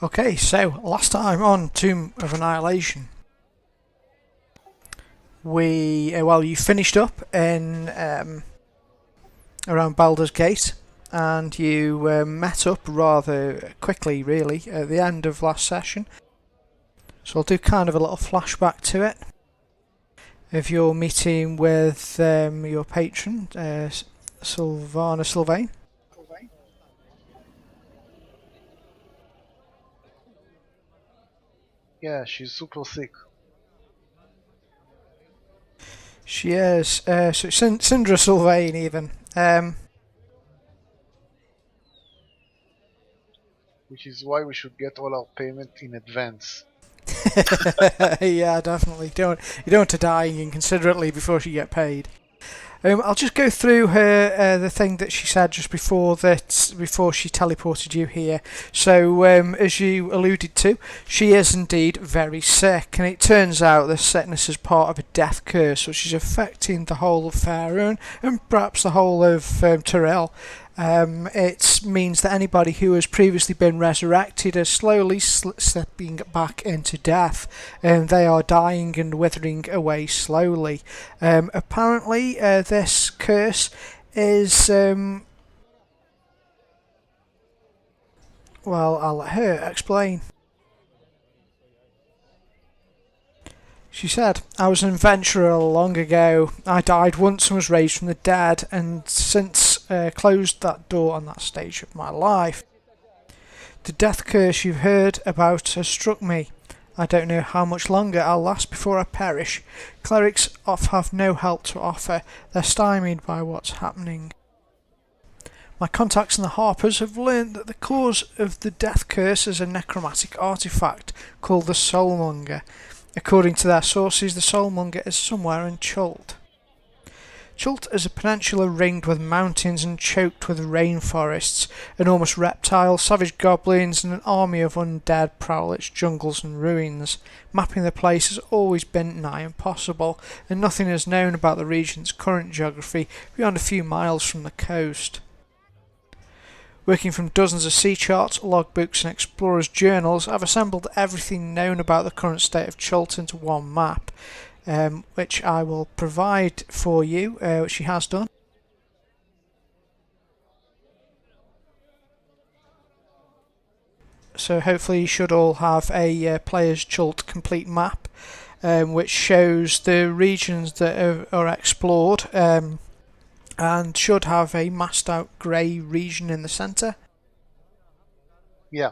Okay, so last time on Tomb of Annihilation, you finished up in around Baldur's Gate, and you met up rather quickly, really, at the end of last session. So I'll do kind of a little flashback to it of your meeting with your patron, Sylvana Sylvain. Yeah, she's super sick. She is. So Syndra Sylvain, even. Which is why we should get all our payment in advance. Yeah, definitely. You don't want to die inconsiderately before she get paid. I'll just go through her the thing that she said just before she teleported you here. So, as you alluded to, she is indeed very sick, and it turns out this sickness is part of a death curse, which is affecting the whole of Faerun and perhaps the whole of Tyrell. It means that anybody who has previously been resurrected is slowly slipping back into death, and they are dying and withering away slowly. Apparently, this curse is well, I'll let her explain. She said, "I was an adventurer long ago. I died once and was raised from the dead, and since closed that door on that stage of my life. The death curse you've heard about has struck me. I don't know how much longer I'll last before I perish. Clerics have no help to offer. They're stymied by what's happening. My contacts in the Harpers have learned that the cause of the death curse is a necromantic artifact called the Soulmonger. According to their sources, the Soulmonger is somewhere in Chult. Chult is a peninsula ringed with mountains and choked with rainforests. Enormous reptiles, savage goblins, and an army of undead prowl its jungles and ruins. Mapping the place has always been nigh impossible, and nothing is known about the region's current geography beyond a few miles from the coast. Working from dozens of sea charts, logbooks and explorers' journals, I've assembled everything known about the current state of Chult into one map, which I will provide for you, which she has done. So hopefully you should all have a player's Chult complete map, which shows the regions that are explored, and should have a masked out grey region in the centre. Yeah.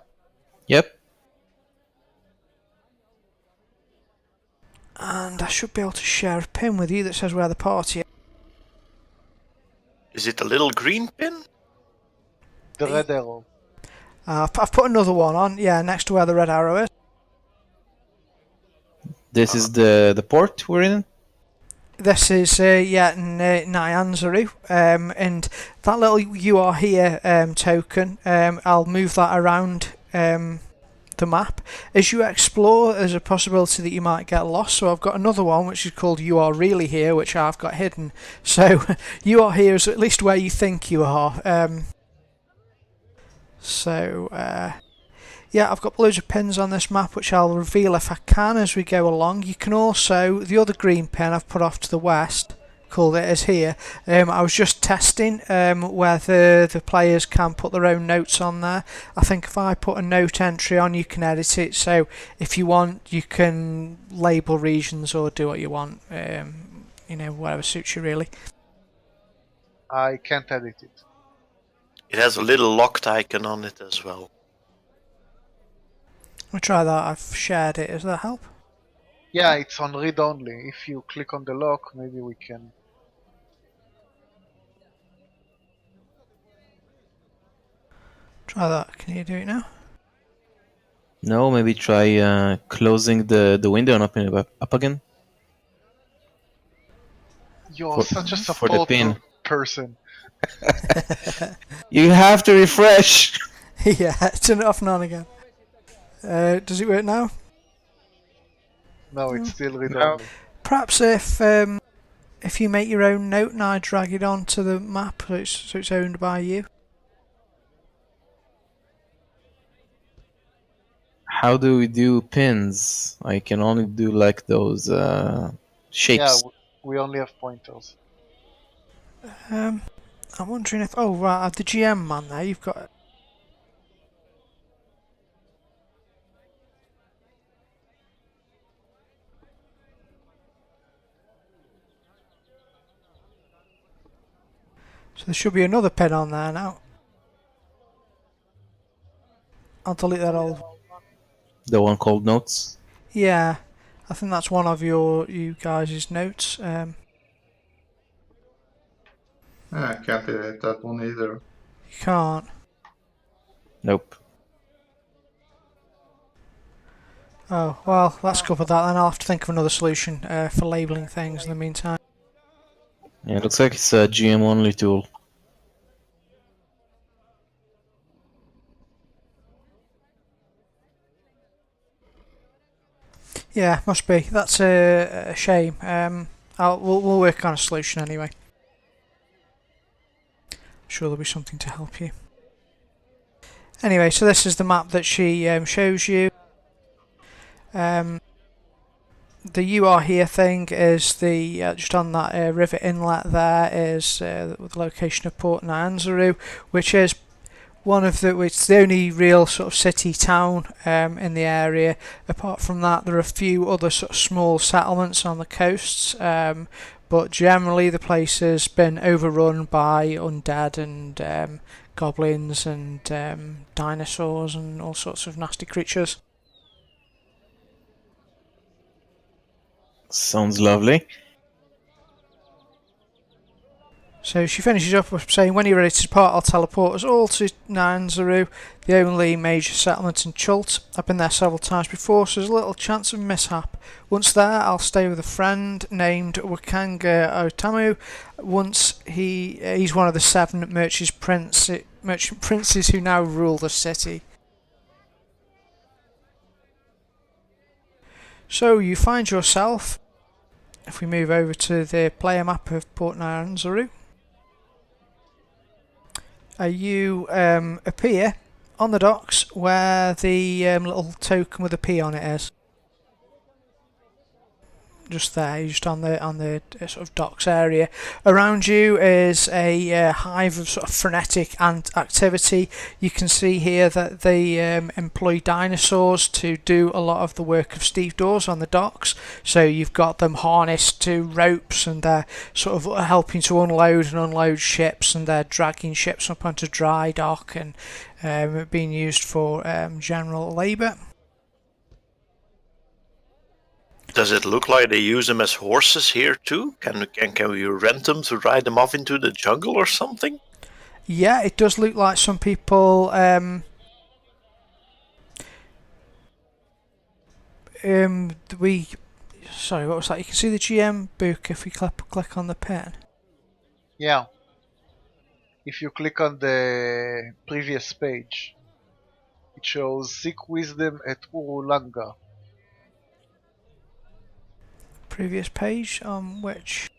Yep. And I should be able to share a pin with you that says where the party is. Is it a little green pin? The red arrow. I've put another one on, yeah, next to where the red arrow is. This is the port we're in? This is, Nyanzaru, and that little "you are here" token, I'll move that around the map. As you explore, there's a possibility that you might get lost, so I've got another one which is called "You Are Really Here," which I've got hidden. So, you are here is at least where you think you are. Yeah, I've got loads of pins on this map which I'll reveal if I can as we go along. You can also, the other green pin I've put off to the west, called it as here. I was just testing whether the players can put their own notes on there. I think if I put a note entry on, you can edit it, so if you want you can label regions or do what you want, whatever suits you really. I can't edit it. It has a little locked icon on it as well. We'll try that. I've shared it. Does that help? Yeah, it's on read only. If you click on the lock, maybe we can... Try that. Can you do it now? No, maybe try closing the window and opening it up again. You're such a support person. You have to refresh! Yeah, turn it off and on again. Does it work now? No, it's still read only. Perhaps if you make your own note and I drag it onto the map so it's owned by you. How do we do pins? I can only do like those shapes. Yeah, we only have pointers. I'm wondering if... Oh, right, the GM man there, you've got... So there should be another pin on there now. I'll delete that old... The one called notes. Yeah, I think that's one of you guys' notes. I can't edit that one either. You can't. Nope. Oh, well, let's cover that then. I'll have to think of another solution for labelling things in the meantime. Yeah, it looks like it's a GM only tool. Yeah, must be. That's a shame. We'll work on a solution anyway. Sure there'll be something to help you. Anyway, so this is the map that she shows you. The "you are here" thing is the just on that river inlet. There is the location of Port Nyanzaru, which is it's the only real sort of city town in the area. Apart from that, there are a few other sort of small settlements on the coasts, but generally the place has been overrun by undead and goblins and dinosaurs and all sorts of nasty creatures. Sounds lovely. So she finishes up with saying, when you're ready to depart, I'll teleport us all to Nyanzaru, the only major settlement in Chult. I've been there several times before, so there's little chance of mishap. Once there, I'll stay with a friend named Wakanga Otamu. Once he's one of the 7 merchant princes who now rule the city. So you find yourself, if we move over to the player map of Port Nyanzaru, you appear on the docks where the little token with a P on it is. Just there, just on the sort of docks area. Around you is a hive of sort of frenetic activity. You can see here that they employ dinosaurs to do a lot of the work of stevedores on the docks. So you've got them harnessed to ropes, and they're sort of helping to unload ships, and they're dragging ships up onto dry dock and being used for general labour. Does it look like they use them as horses here too? Can you rent them to ride them off into the jungle or something? Yeah, it does look like some people sorry, what was that? You can see the GM book if we click on the pen. Yeah. If you click on the previous page, it shows Seek Wisdom at Urulanga. Previous page on which?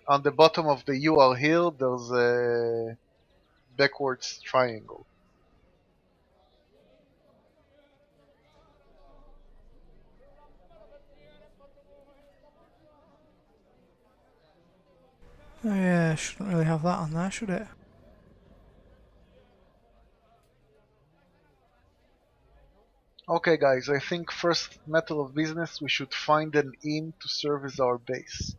On the bottom of the "You are here", there's a backwards triangle. Oh yeah, shouldn't really have that on there, should it? Okay guys, I think first matter of business, we should find an inn to serve as our base.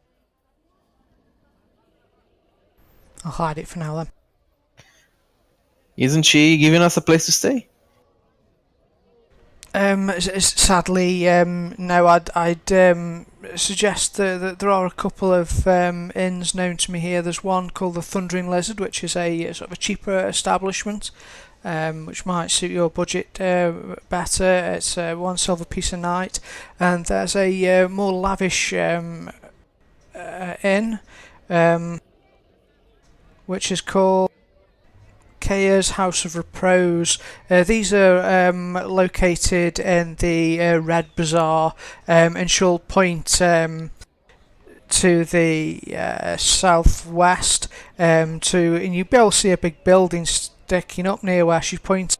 I'll hide it for now then. Isn't she giving us a place to stay? Sadly, no. I'd suggest that there are a couple of inns known to me here. There's one called the Thundering Lizard, which is a sort of a cheaper establishment, which might suit your budget better. It's 1 silver piece a night, and there's a more lavish inn, which is called Kaya's House of Repose. These are located in the Red Bazaar in Chult Point, to the southwest. And you'll be able to see a big building sticking up near where she points.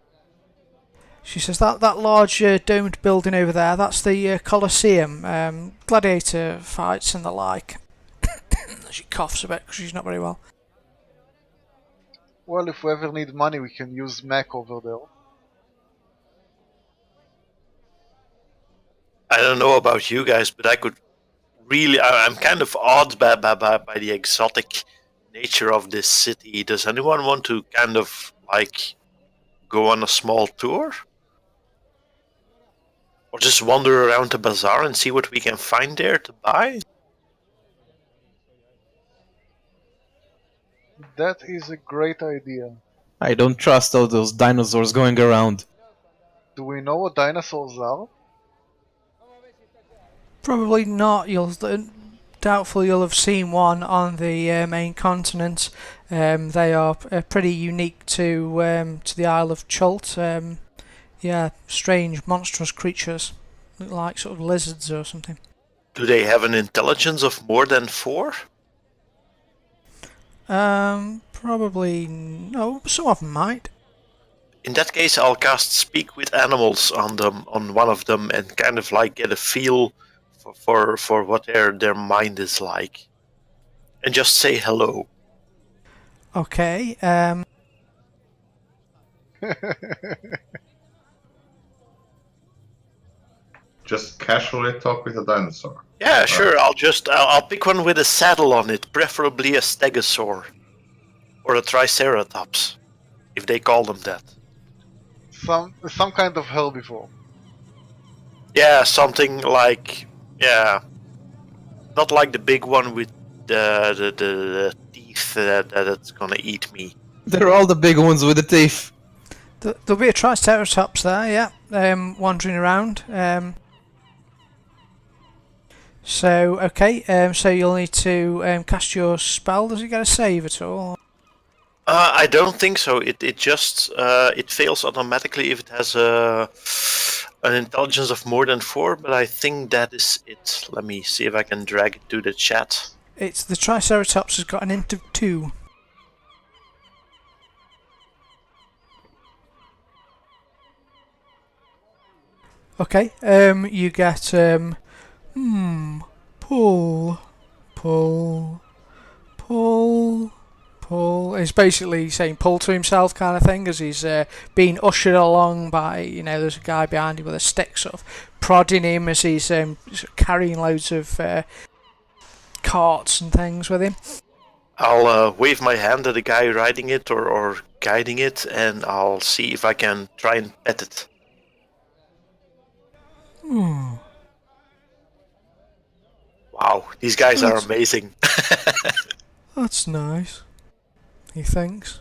She says that large domed building over there, that's the Colosseum, gladiator fights and the like. She coughs a bit because she's not very well. Well, if we ever need money, we can use Mac over there. I don't know about you guys, but I could really. I'm kind of awed by the exotic nature of this city. Does anyone want to kind of like go on a small tour? Or just wander around the bazaar and see what we can find there to buy? That is a great idea. I don't trust all those dinosaurs going around. Do we know what dinosaurs are? Probably not. Doubtful you'll have seen one on the main continent. They are pretty unique to the Isle of Chult. Yeah, strange, monstrous creatures. Look like sort of lizards or something. Do they have an intelligence of more than 4? Probably no. Some of them might. In that case, I'll cast Speak with Animals on them, on one of them, and kind of like get a feel for what their mind is like, and just say hello. Okay. Just casually talk with a dinosaur. Yeah, sure. I'll pick one with a saddle on it, preferably a stegosaur or a triceratops, if they call them that. Some kind of herbivore. Yeah, something like not like the big one with the teeth that's gonna eat me. They're all the big ones with the teeth. There'll be a triceratops there, yeah, wandering around. So you'll need to cast your spell. Does it get a save at all? I don't think so. It just it fails automatically if it has an intelligence of more than 4. But I think that is it. Let me see if I can drag it to the chat. It's the Triceratops has got an int of 2. Okay. You get pull. He's basically saying pull to himself kind of thing as he's being ushered along by, there's a guy behind him with a stick sort of prodding him as he's sort of carrying loads of carts and things with him. I'll wave my hand at the guy riding it or guiding it, and I'll see if I can try and pet it. Wow, these guys are amazing. That's nice, he thinks.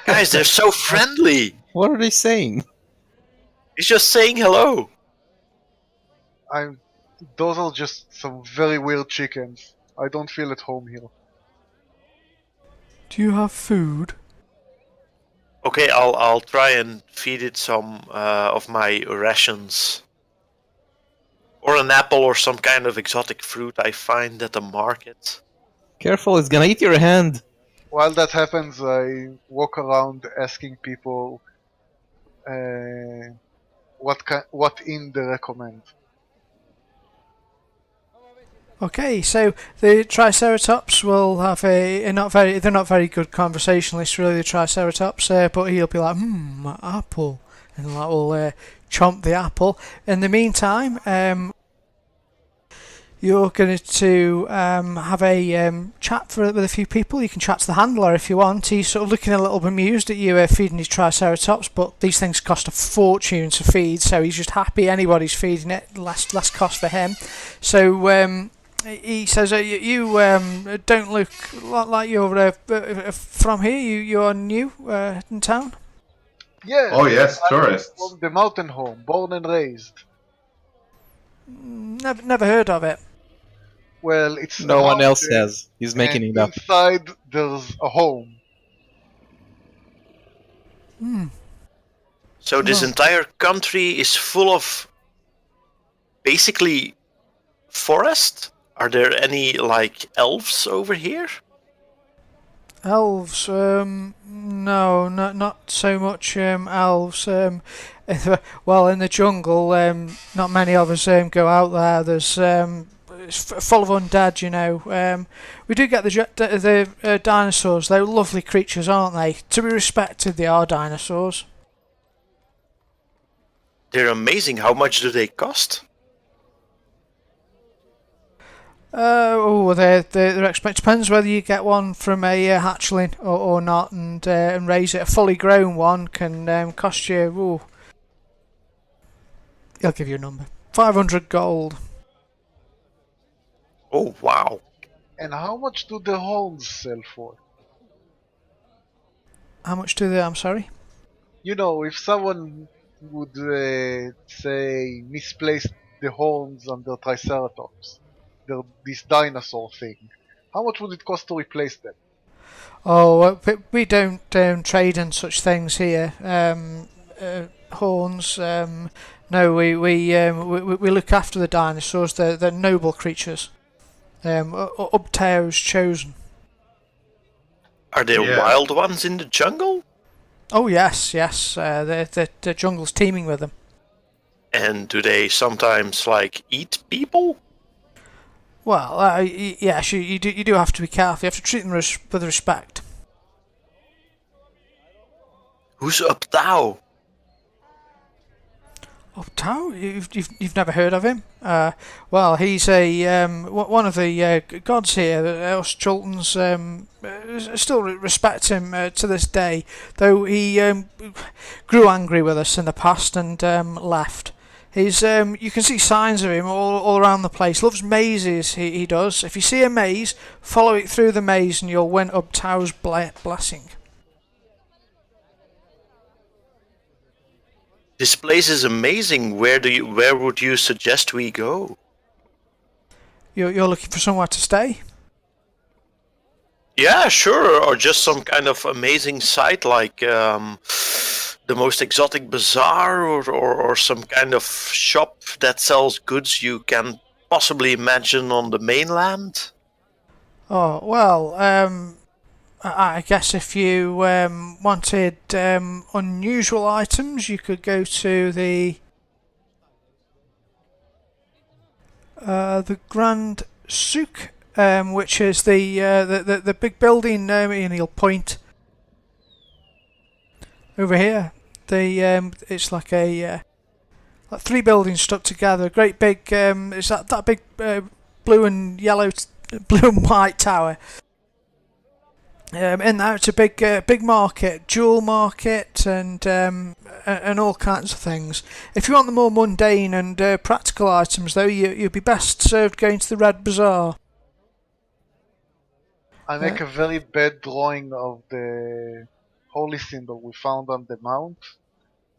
Guys, they're so friendly. What are they saying? He's just saying hello. Those are just some very weird chickens. I don't feel at home here. Do you have food? Okay, I'll try and feed it some of my rations. Or an apple or some kind of exotic fruit I find at the market. Careful, it's gonna eat your hand. While that happens, I walk around asking people what inn they recommend. Okay, so the Triceratops will have they're not very good conversationalists really, the Triceratops, but he'll be like, apple, and that will chomp the apple. In the meantime, you're going to have a chat with a few people. You can chat to the handler if you want. He's sort of looking a little bemused at you feeding his Triceratops, but these things cost a fortune to feed, so he's just happy anybody's feeding it, less cost for him. So he says, you don't look like you're from here. You are new in town? Yes. Oh yes, tourists. From the mountain home, born and raised. Never heard of it. Well, it's No one else has. He's making and it up. inside there's a home. So this entire country is full of basically forest? Are there any like elves over here? Elves, no, not so much elves. Well, in the jungle, not many of us go out there. There's it's full of undead, you know. We do get the dinosaurs. They're lovely creatures, aren't they? To be respected, they are dinosaurs. They're amazing. How much do they cost? They're expensive. Depends whether you get one from a hatchling or not, and raise it. A fully grown one can cost you. Ooh, I'll give you a number. 500 gold. Oh wow! And how much do the horns sell for? How much do they? I'm sorry. You know, if someone would say misplace the horns on the Triceratops, this dinosaur thing, how much would it cost to replace them? Oh, we don't trade in such things here. Horns. No, we look after the dinosaurs. They're noble creatures. Uptails chosen. Are there Yeah. wild ones in the jungle? Oh yes. The jungle's teeming with them. And do they sometimes like eat people? Well, yes, you do have to be careful. You have to treat them with respect. Who's Uptao? Oh, Tao, you've never heard of him? Well, he's a one of the gods here. Us Chultans still respect him to this day, though he grew angry with us in the past and left. He's you can see signs of him all around the place. Loves mazes. He does. If you see a maze, follow it through the maze, and you'll win up Tao's blessing. This place is amazing. Where would you suggest we go? You're looking for somewhere to stay? Yeah, sure. Or just some kind of amazing site like the most exotic bazaar or some kind of shop that sells goods you can possibly imagine on the mainland. Oh well, I guess if you wanted unusual items, you could go to the Grand Souk, which is the big building, and he'll point over here. It's like like three buildings stuck together. Great big. It's that big blue and yellow, blue and white tower. In there, it's a big market, jewel market, and all kinds of things. If you want the more mundane and practical items, though, you'd be best served going to the Red Bazaar. I make a very bad drawing of the holy symbol we found on the mount.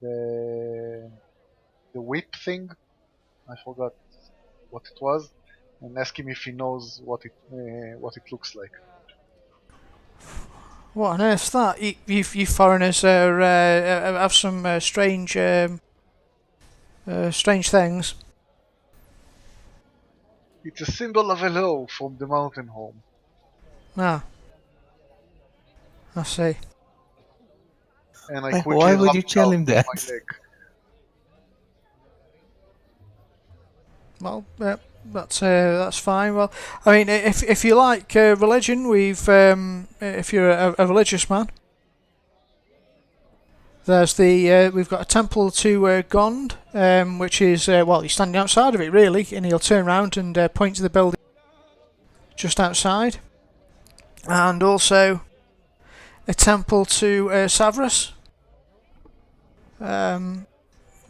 The whip thing. I forgot what it was, and ask him if he knows what it looks like. What on earth's that? You foreigners have some strange things. It's a symbol of hello from the mountain home. Ah, I see. And I Why quickly would rub you it tell out him with that? my leg. Well, that's fine. Well, I mean, if you like religion, if you're a religious man, there's we've got a temple to Gond, which is well, you're standing outside of it really, and he'll turn around and point to the building just outside, and also a temple to Savras.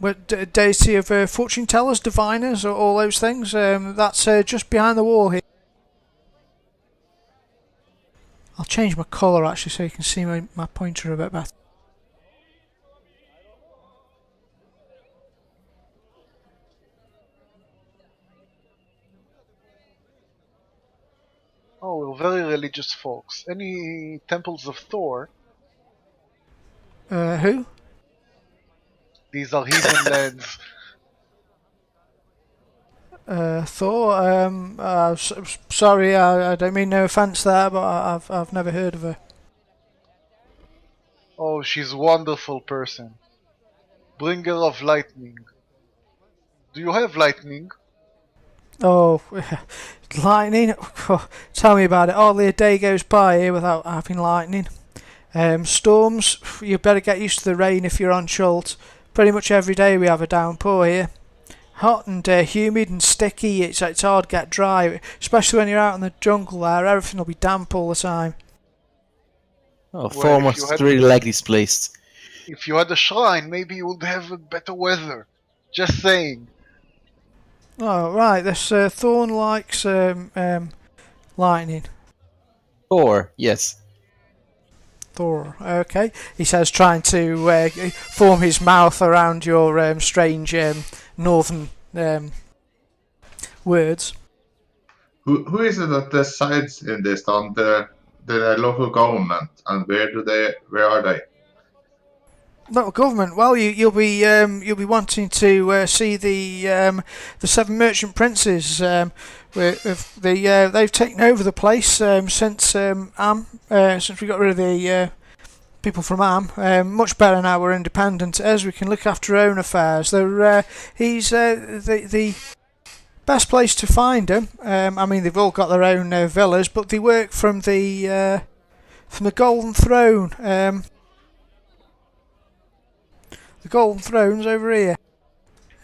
Deity of fortune tellers, diviners, all those things. That's just behind the wall here. I'll change my colour actually so you can see my pointer a bit better. Oh, we're very religious folks. Any temples of Thor? Who? These are heathen lands. Thor. Sorry, I don't mean no offence there, but I've never heard of her. Oh, she's a wonderful person. Bringer of lightning. Do you have lightning? Oh, lightning! Oh, tell me about it. Hardly a day goes by here without having lightning. Storms, you better get used to the rain if you're on Chult. Pretty much every day we have a downpour here. Hot and humid and sticky, it's hard to get dry, especially when you're out in the jungle there, everything will be damp all the time. Oh, Well, Thor if must you had- really like this place. If you had a shrine, maybe you would have a better weather. Just saying. Oh, right, this Thorn likes lightning. Thor, yes. Thor, okay. He says, trying to form his mouth around your strange northern words. Who is it that decides in this town? The local government, and where are they? Local government. Well, you'll be wanting to see the seven merchant princes. They've taken over the place since since we got rid of the people from much better now we're independent, as we can look after our own affairs. He's the best place to find them. I mean, they've all got their own villas, but they work from the Golden Throne. The Golden Throne's over here.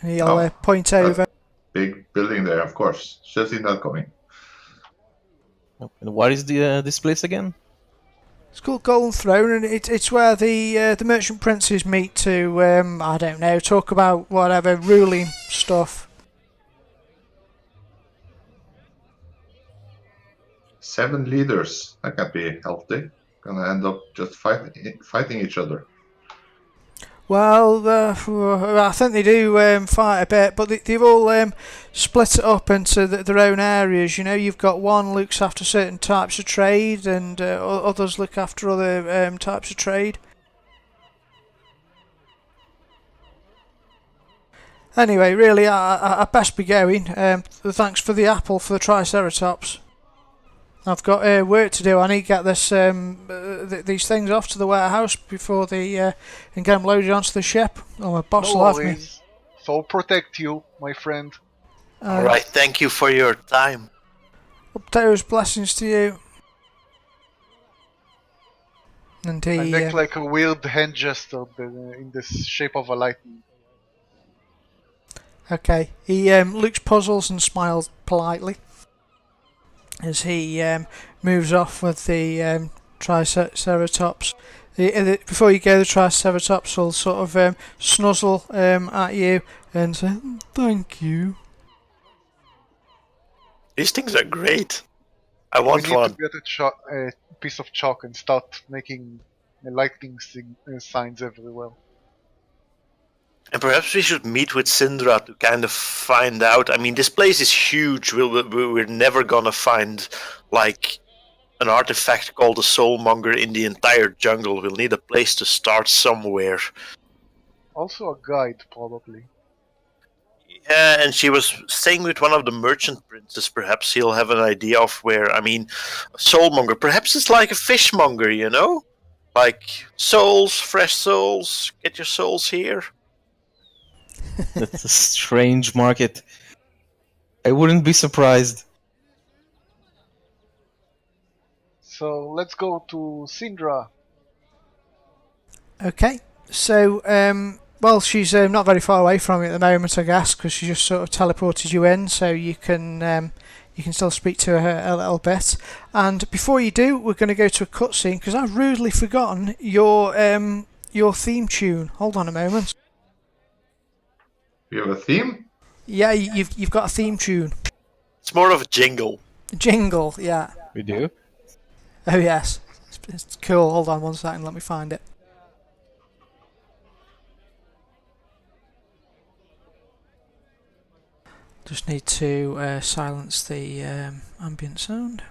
And he'll point over. Big building there, of course. Should have seen that coming. And what is this place again? It's called Golden Throne, and it's where the merchant princes meet to I don't know, talk about whatever ruling stuff. 7 leaders. That can't be healthy. Gonna end up just fighting each other. Well, I think they do fight a bit, but they've all split it up into their own areas. You know, you've got one looks after certain types of trade, and others look after other types of trade. Anyway, really, I best be going. Thanks for the apple for the Triceratops. I've got work to do. I need to get these things off to the warehouse before they can get them loaded onto the ship. Oh, my boss will have me. So protect you, my friend. Alright, thank you for your time. Potatoes, blessings to you. And I he make like a weird hand gesture in the shape of a lightning. okay. He looks puzzled and smiles politely as he moves off with the Triceratops. Before you go, the Triceratops will sort of snuzzle at you and say, "Thank you." These things are great. I We want need one. to get a piece of chalk and start making lightning signs everywhere. And perhaps we should meet with Syndra to kind of find out. I mean, this place is huge. We're never gonna find like an artifact called the Soulmonger in the entire jungle. We'll need a place to start somewhere. Also a guide, probably. Yeah, and she was staying with one of the merchant princes. Perhaps he'll have an idea of where. I mean, a soulmonger. Perhaps it's like a fishmonger, you know? Like souls, fresh souls. Get your souls here. That's a strange market. I wouldn't be surprised. So let's go to Syndra. Okay, so well, she's not very far away from you at the moment, I guess, because she just sort of teleported you in, so you can still speak to her a little bit. And before you do, we're going to go to a cutscene because I've rudely forgotten your theme tune. Hold on a moment. You have a theme? Yeah, you've got a theme tune. It's more of a jingle. Jingle, yeah. We do? Oh yes, it's cool. Hold on one second, let me find it. Just need to silence the ambient sound.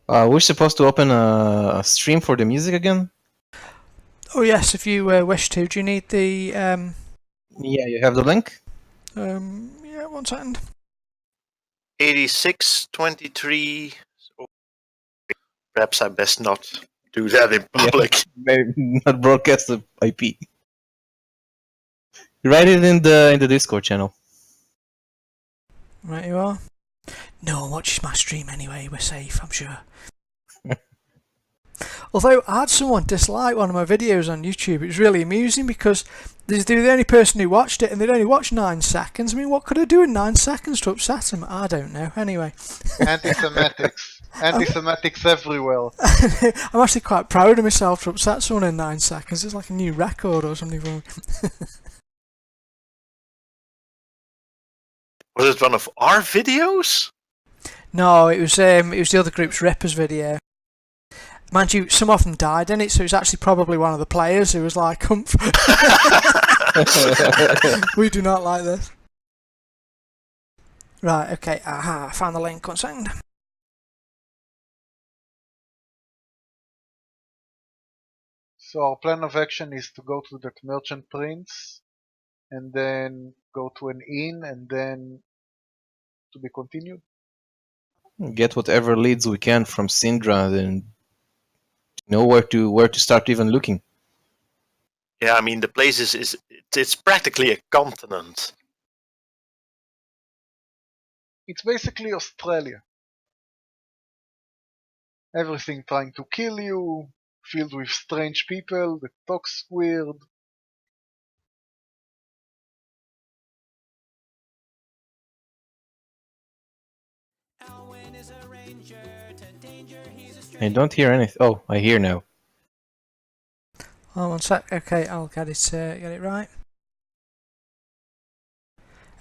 We're supposed to open a stream for the music again? Oh yes, if you wish to. Do you need the Yeah, you have the link? yeah, one second. 86, 23. perhaps I best not do that in public. Maybe not broadcast the IP. Write it in the Discord channel. Right, you are. No one watches my stream anyway. We're safe, I'm sure. Although I had someone dislike one of my videos on YouTube. It was really amusing because they were the only person who watched it, and they'd only watched 9 seconds. I mean, what could I do in 9 seconds to upset them? I don't know. Anyway. Anti-Semitics. Anti-Semitics everywhere. I'm actually quite proud of myself to upset someone in 9 seconds. It's like a new record or something for me. Was it one of our videos? No, it was the other group's Rippers video. Mind you, some of them died in it, so it was actually probably one of the players who was like, humph. We do not like this. Right, okay, aha, I found the link, 1 second. So our plan of action is to go to the Merchant Prince, and then go to an inn, and then to be continued. Get whatever leads we can from Syndra, then know where to start even looking. Yeah, I mean the place it's practically a continent. It's basically Australia. Everything trying to kill you, filled with strange people that talks weird. I don't hear anything. Oh, I hear now. Oh, 1 sec. Okay, I'll get it right.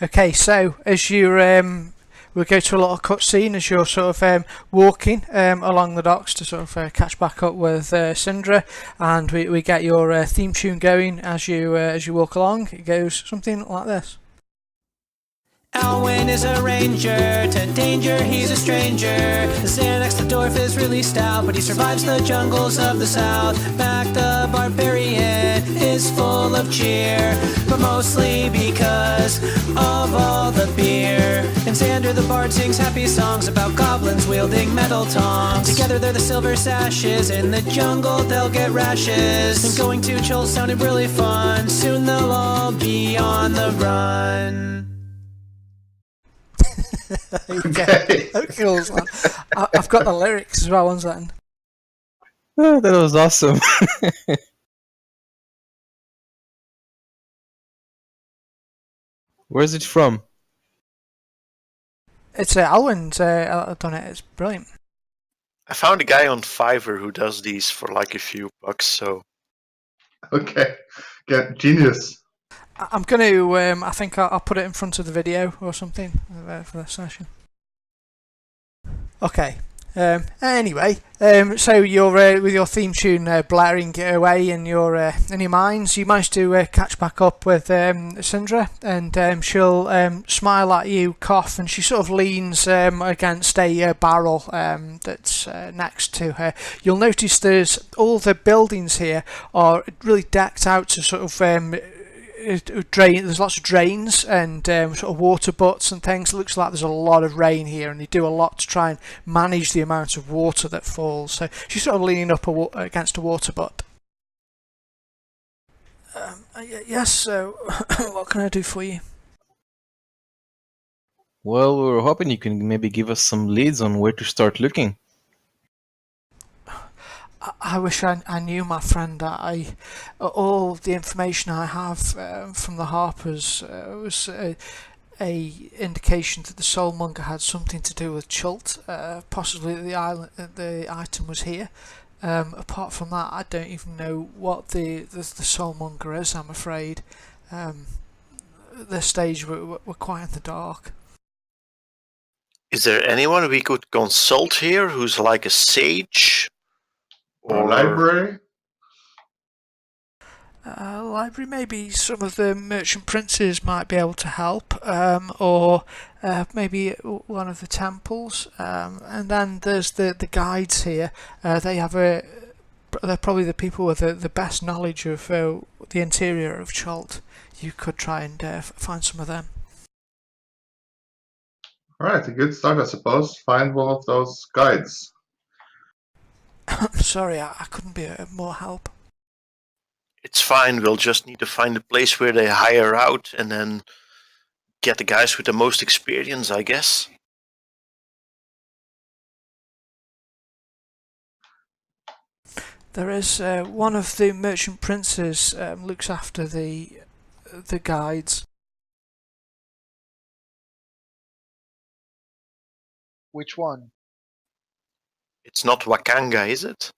Okay, so as we'll go to a little cutscene as you're sort of walking along the docks to sort of catch back up with Syndra, and we get your theme tune going as you walk along. It goes something like this. Alwyn is a ranger, to danger he's a stranger. The Xanax the dwarf is really stout, but he survives the jungles of the south. Mac the barbarian is full of cheer, but mostly because of all the beer. And Xander the bard sings happy songs about goblins wielding metal tongs. Together they're the silver sashes, in the jungle they'll get rashes. And going to Chult sounded really fun, soon they'll all be on the run. Okay. I've got the lyrics as well, 1 second. Oh, that was awesome. Where's it from? It's Alwyn's done it. It's brilliant. I found a guy on Fiverr who does these for like a few bucks, so... Okay. Get genius. I'm going to, I think I'll put it in front of the video or something for this session. Okay. Anyway, so you're with your theme tune blaring away in your minds, you manage to catch back up with Syndra, and she'll smile at you, cough, and she sort of leans against a barrel that's next to her. You'll notice there's all the buildings here are really decked out to sort of there's lots of drains and sort of water butts and things. It looks like there's a lot of rain here, and they do a lot to try and manage the amount of water that falls. So she's sort of leaning up against a water butt. Yes, so what can I do for you? Well, we were hoping you can maybe give us some leads on where to start looking. I wish I knew, my friend, that all the information I have from the Harpers was a indication that the Soulmonger had something to do with Chult, possibly the item was here. Apart from that, I don't even know what the Soulmonger is, I'm afraid. At this stage, we're quite in the dark. Is there anyone we could consult here who's like a sage? Or library? Library, maybe some of the merchant princes might be able to help, or maybe one of the temples, and then there's the guides here. They're probably the people with the best knowledge of the interior of Chult. You could try and find some of them. Alright, a good start, I suppose. Find one of those guides. I'm sorry, I couldn't be of more help. It's fine. We'll just need to find a place where they hire out and then get the guys with the most experience, I guess. There is one of the merchant princes looks after the guides. Which one? It's not Wakanga, is it?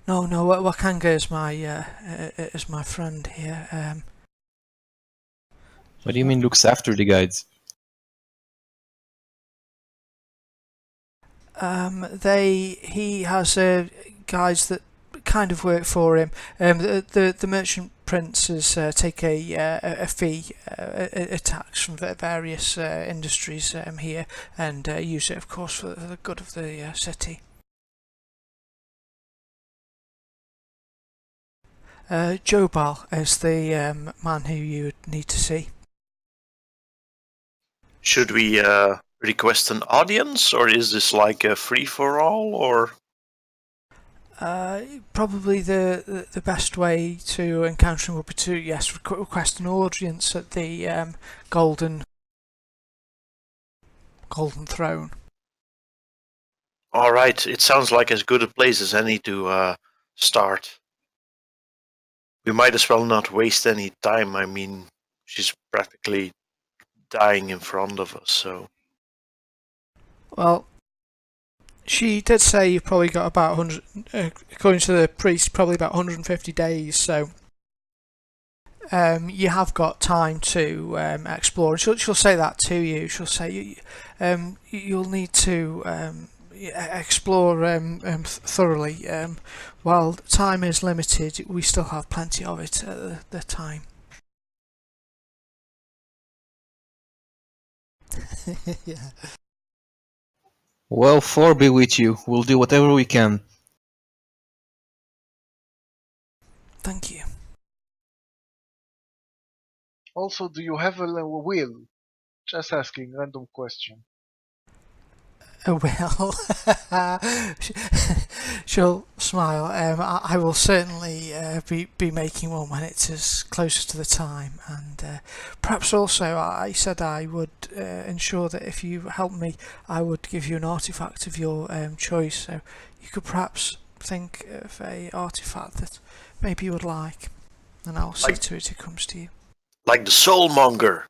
No, Wakanga is my friend here. What do you mean looks after the guides? He has guys that kind of work for him. The merchant princes take a fee, a tax from various industries here, and use it, of course, for the good of the city. Jobal is the man who you would need to see. Should we request an audience, or is this like a free-for-all, or...? Probably the best way to encounter him would be to, yes, request an audience at the golden throne. Alright, it sounds like as good a place as any to start. We might as well not waste any time. I mean, she's practically dying in front of us, so... Well, she did say you've probably got about 100, according to the priest, probably about 150 days, so you have got time to explore. She'll say that to you. She'll say you'll need to explore thoroughly. While time is limited, we still have plenty of it at the time. Yeah. Well, 4 be with you. We'll do whatever we can. Thank you. Also, do you have a will? Just asking, random question. Well, she'll smile. I will certainly be making one when it's closer to the time, and perhaps also I said I would ensure that if you help me, I would give you an artifact of your choice. So you could perhaps think of a artifact that maybe you would like, and I'll see to it comes to you. Like the Soulmonger.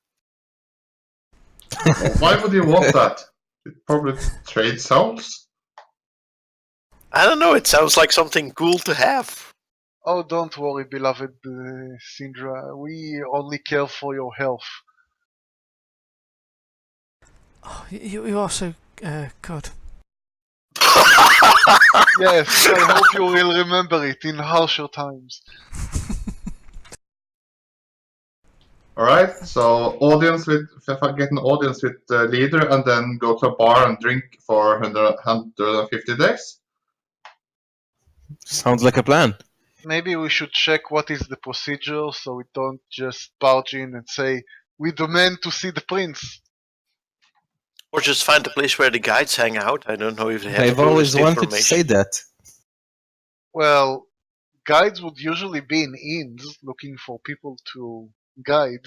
Why would you want that? It probably trade souls. I don't know, it sounds like something cool to have. Oh, don't worry, beloved Syndra. We only care for your health. Oh, you are so good. Yes, I hope you will remember it in harsher times. Alright, so audience with, if I get an audience with the leader and then go to a bar and drink for 150 days? Sounds like a plan. Maybe we should check what is the procedure so we don't just barge in and say, we demand to see the prince. Or just find a place where the guides hang out. I don't know if they have I've always tourist wanted to say that. Well, guides would usually be in inns looking for people to guide.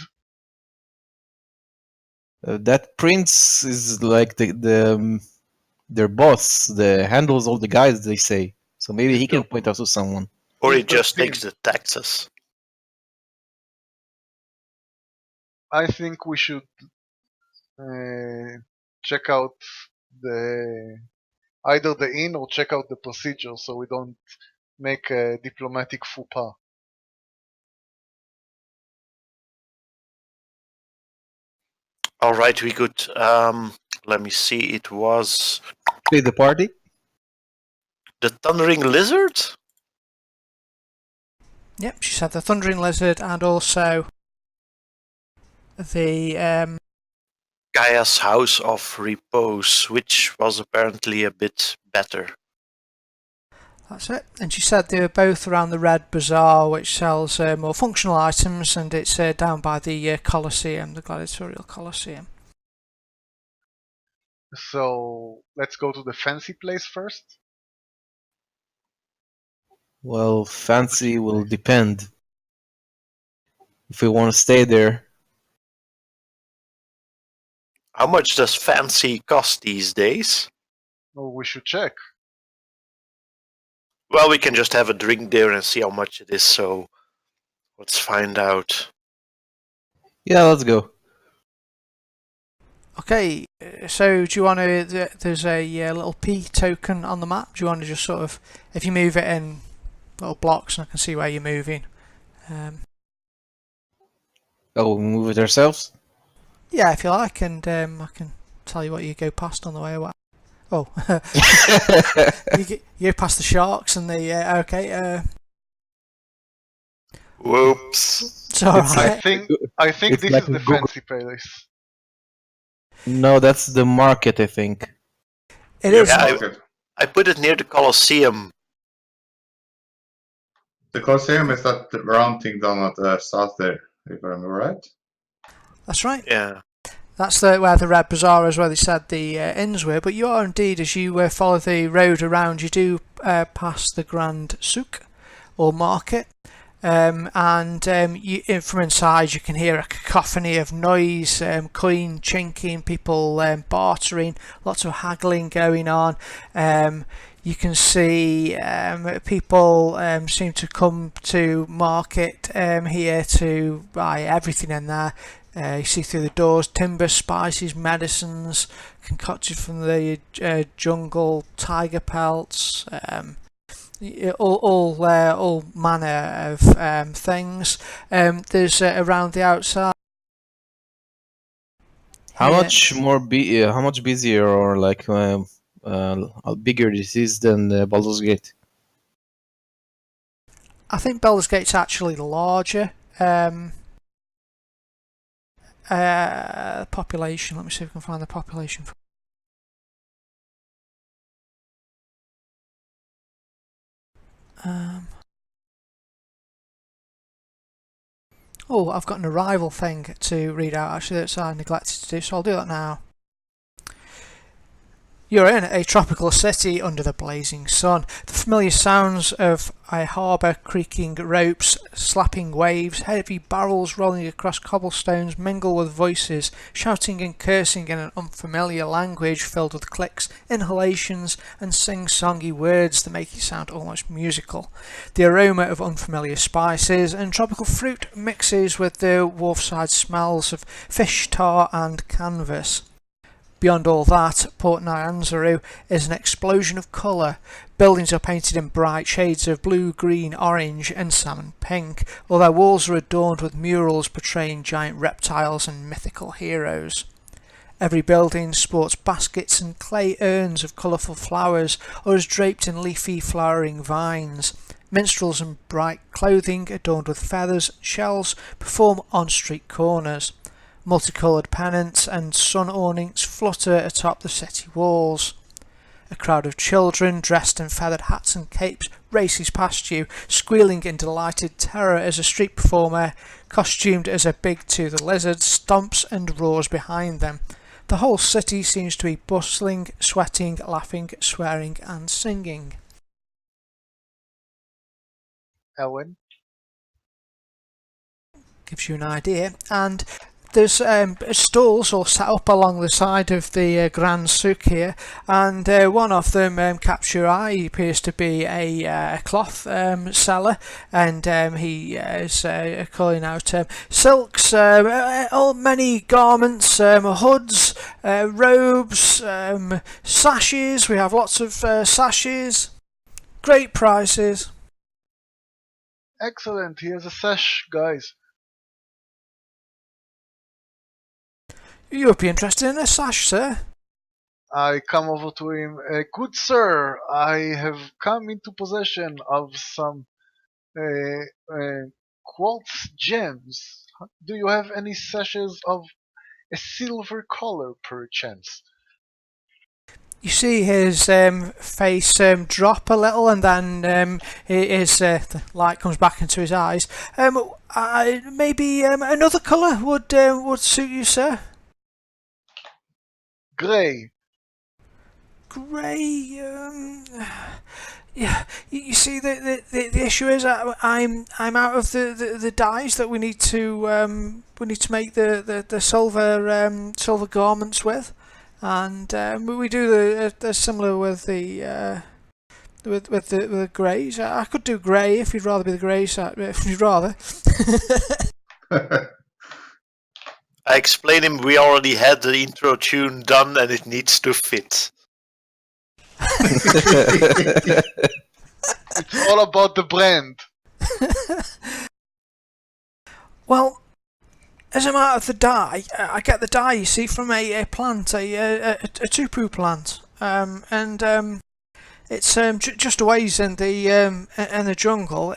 That prince is like their boss, the handles all the guides, they say. So maybe he can point us to someone. Or he just takes the taxes. I think we should check out either the inn or check out the procedure so we don't make a diplomatic faux pas. Alright, we could, let me see, it was... Play the party? The Thundering Lizard? Yep, she said the Thundering Lizard and also the Gaia's House of Repose, which was apparently a bit better. That's it. And she said they were both around the Red Bazaar, which sells more functional items, and it's down by the Colosseum, the gladiatorial Colosseum. So let's go to the fancy place first. Well, fancy will depend. If we want to stay there, How much does fancy cost these days? Oh, we should check. Well, we can just have a drink there and see how much it is, so let's find out. yeah, let's go. Okay, so do you want to? There's a little P token on the map. Do you want to just sort of, if you move it in little blocks, and I can see where you're moving. Oh, we move it ourselves? Yeah, if you like, and I can tell you what you go past on the way. Oh, you go past the sharks and the Whoops. It's alright. I think It's this like is the Google. fancy palace. No, that's the market, I think. It is. Yeah, Okay. I put it near the Colosseum. The Colosseum is that round thing down at the south there, if I remember right. That's right. Yeah. That's where the Red Bazaar is, where they said the inns were. But you are indeed, as you follow the road around, you do pass the Grand Souk, or market. And from inside you can hear a cacophony of noise, coin chinking, people bartering, lots of haggling going on. You can see people seem to come to market here to buy everything in there. You see through the doors timber, spices, medicines concocted from the jungle, tiger pelts, all manner of things. There's around the outside. How Yeah. much more how much busier or like bigger this is than Baldur's Gate? I think Baldur's Gate's actually larger. Population. Let me see if I can find the population. Oh, I've got an arrival thing to read out actually that I neglected to do, so I'll do that now. You're in a tropical city under the blazing sun. The familiar sounds of a harbour, creaking ropes, slapping waves, heavy barrels rolling across cobblestones mingle with voices, shouting and cursing in an unfamiliar language filled with clicks, inhalations and sing-songy words that make it sound almost musical. The aroma of unfamiliar spices and tropical fruit mixes with the wharfside smells of fish, tar and canvas. Beyond all that, Port Nyanzaru is an explosion of colour. Buildings are painted in bright shades of blue, green, orange and salmon pink, while their walls are adorned with murals portraying giant reptiles and mythical heroes. Every building sports baskets and clay urns of colourful flowers or is draped in leafy flowering vines. Minstrels in bright clothing adorned with feathers and shells perform on street corners. Multicoloured pennants and sun awnings flutter atop the city walls. A crowd of children dressed in feathered hats and capes races past you, squealing in delighted terror as a street performer, costumed as a big-toothed lizard, stomps and roars behind them. The whole city seems to be bustling, sweating, laughing, swearing and singing. Ellen? Gives you an idea. And there's stalls all set up along the side of the Grand Souk here, and one of them capture your eye. He appears to be a cloth seller, and he is calling out silks, many garments, hoods, robes, sashes. We have lots of sashes, great prices. Excellent, he has a sash, guys. You would be interested in a sash, sir? I come over to him. Good sir, I have come into possession of some quartz gems. Do you have any sashes of a silver color, perchance? You see his face drop a little, and then the light comes back into his eyes. Maybe another colour would suit you, sir. Grey. Grey. Yeah, you see, the issue is I'm out of the dyes that we need to make the silver garments with, and we do the similar with the with the greys. I could do grey if you'd rather be the greys. If you'd rather. I explained him we already had the intro tune done and it needs to fit. It's all about the brand. Well, as I'm out of the dye, I get the dye, you see, from a plant, a tupu plant, and it's just a ways in the jungle.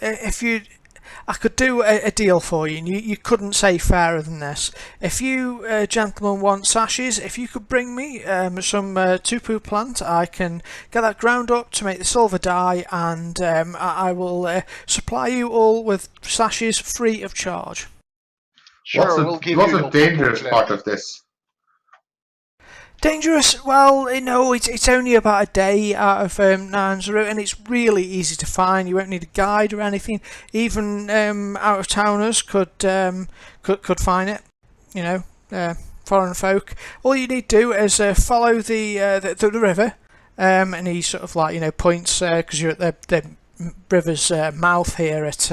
I could do a deal for you, and you couldn't say fairer than this. If you gentlemen want sashes, if you could bring me some tupu plant, I can get that ground up to make the silver dye, and I will supply you all with sashes free of charge. Sure, we'll give what's you the your dangerous plant. part of this? Dangerous? Well, it's only about a day out of Nanzaru, and it's really easy to find. You won't need a guide or anything. Even out of towners could find it. Foreign folk. All you need to do is follow the river, and he sort of points because you're at the river's mouth here at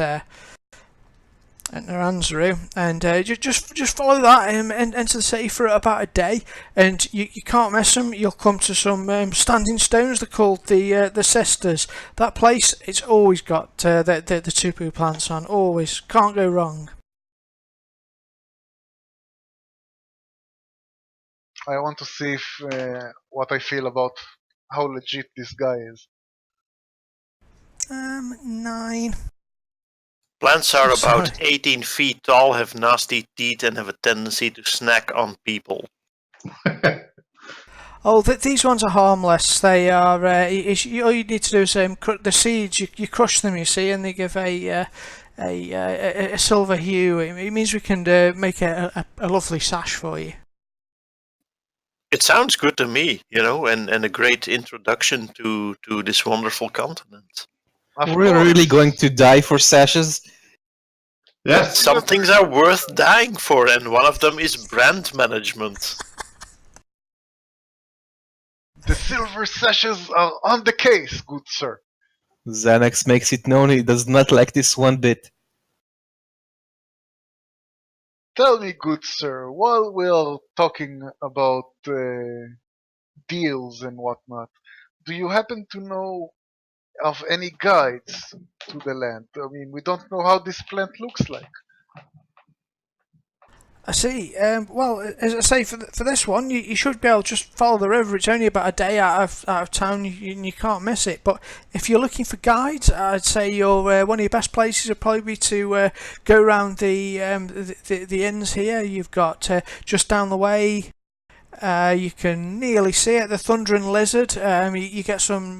Naranzaru, and just follow that and enter the city for about a day, and you can't miss them. You'll come to some standing stones. They're called the Sisters. That place, it's always got the tupu plants on. Always, can't go wrong. I want to see if what I feel about how legit this guy is. 9. Plants are Sorry. about 18 feet tall, have nasty teeth, and have a tendency to snack on people. Oh, these ones are harmless. They are. All you need to do is the seeds. You crush them, you see, and they give a silver hue. It means we can make a lovely sash for you. It sounds good to me, and a great introduction to this wonderful continent. We're really going to die for sashes? Yes. Some things are worth dying for, and one of them is brand management. The silver sashes are on the case, good sir. Xanax makes it known he does not like this one bit. Tell me, good sir, while we are talking about deals and whatnot, do you happen to know of any guides to the land? I mean, we don't know how this plant looks like. I see. Well, as I say, for this one, you should be able to just follow the river. It's only about a day out of town, and you can't miss it. But if you're looking for guides, I'd say one of your best places would probably be to go around the inns here. You've got just down the way. You can nearly see it, the Thundering Lizard. You get some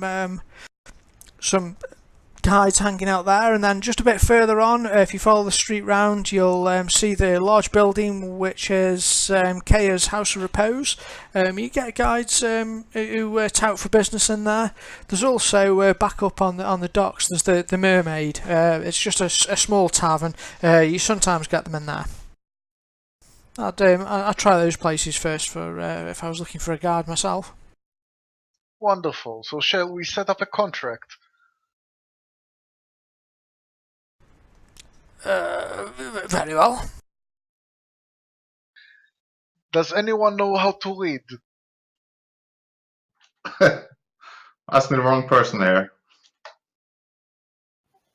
guides hanging out there, and then just a bit further on, if you follow the street round, you'll see the large building which is Kaya's House of Repose. You get guides who tout for business in there. There's also back up on the docks, there's the Mermaid. It's just a small tavern. You sometimes get them in there. I'd try those places first for if I was looking for a guide myself. Wonderful. So shall we set up a contract? Very well. Does anyone know how to read? Ask me the wrong person here.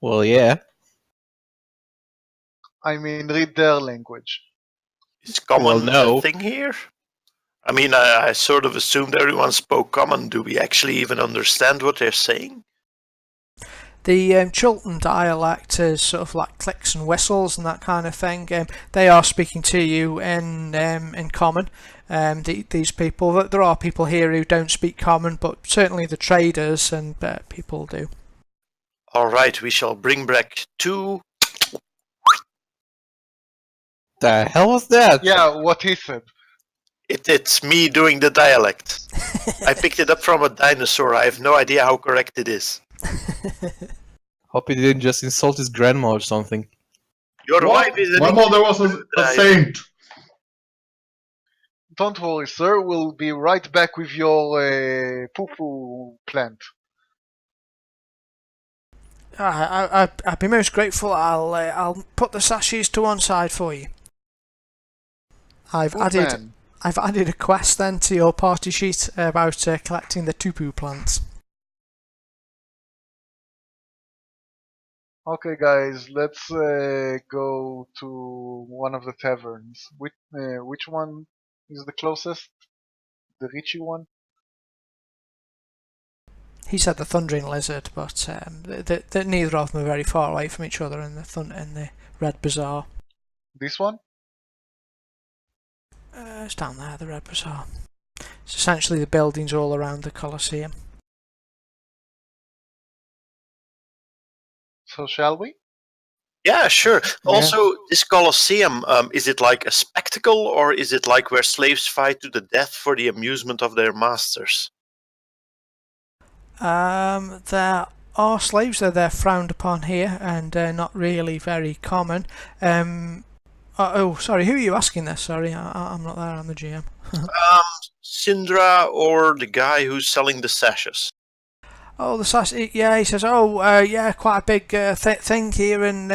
Well, yeah. I mean, read their language. Is common Well, no. a thing here? I mean, I sort of assumed everyone spoke common. Do we actually even understand what they're saying? The Chultan dialect is sort of like clicks and whistles and that kind of thing. They are speaking to you in common. These people, there are people here who don't speak common, but certainly the traders and people do. All right, we shall bring back 2. The hell was that? Yeah, what he said. It's me doing the dialect. I picked it up from a dinosaur. I have no idea how correct it is. Hope he didn't just insult his grandma or something. Your What? wife is an My mother was a saint. Don't worry, sir. We'll be right back with your poo-poo plant. I'd be most grateful. I'll put the sachets to one side for you. I've Good added man. I've added a quest then to your party sheet about collecting the tupu plants. Okay, guys, let's go to one of the taverns. Which one is the closest? The Richie one? He said the Thundering Lizard, but neither of them are very far away from each other in the Red Bazaar. This one? It's down there, the Red Bazaar. It's essentially the buildings all around the Colosseum. So shall we? Yeah, sure. Also, this Colosseum, is it like a spectacle, or is it like where slaves fight to the death for the amusement of their masters? There are slaves, though they're frowned upon here and not really very common. Sorry, who are you asking this? Sorry, I'm not there, I'm the GM. Syndra or the guy who's selling the sashes? Oh, the sash. Yeah, he says. Yeah, quite a big thing here in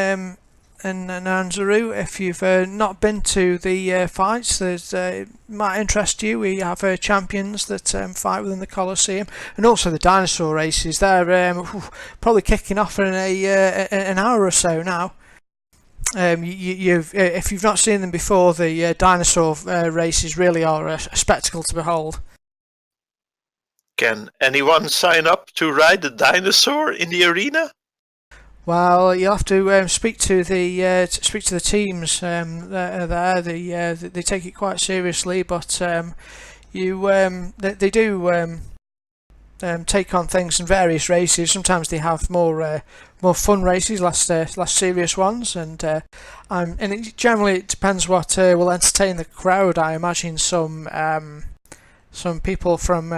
Anzaru. If you've not been to the fights, there's might interest you. We have champions that fight within the Colosseum, and also the Dinosaur Races. They're probably kicking off in an hour or so now. If you've not seen them before, the Dinosaur Races really are a spectacle to behold. Can anyone sign up to ride the dinosaur in the arena? Well, you'll have to speak to the teams there. They take it quite seriously, but they do take on things in various races. Sometimes they have more fun races, less serious ones, and generally it depends what will entertain the crowd. I imagine some people from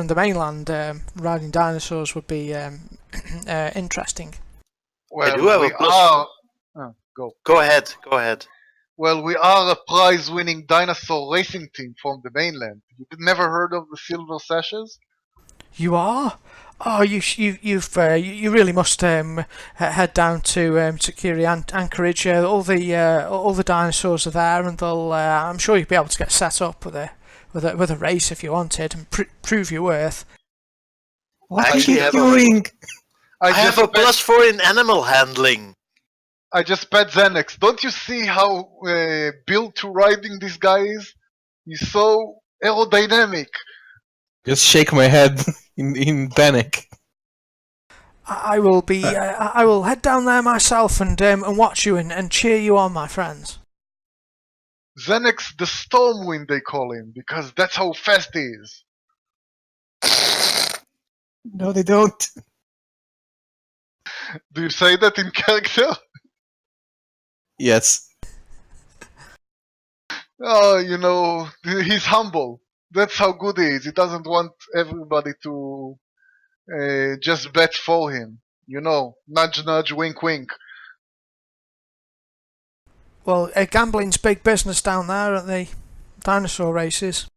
the mainland riding dinosaurs would be interesting. Well, I do have we a plus. are. Go. Go ahead. Well, we are a prize-winning dinosaur racing team from the mainland. You've never heard of the Silver Sashes? You are? Oh, you really must head down to Kiri Anchorage. All the dinosaurs are there, and they'll. I'm sure you'll be able to get set up with a race if you wanted and prove your worth. What I are actually you have doing? I have a plus 4 in animal handling. I just bet Xanax. Don't you see how built to riding this guy is? He's so aerodynamic. Just shake my head in panic. I will be. I will head down there myself and watch you and cheer you on, my friends. Xanax the Stormwind, they call him, because that's how fast he is. No, they don't. Do you say that in character? Yes. Oh, he's humble. That's how good he is. He doesn't want everybody to just bet for him. Nudge, nudge, wink, wink. Well, gambling's big business down there at the Dinosaur Races.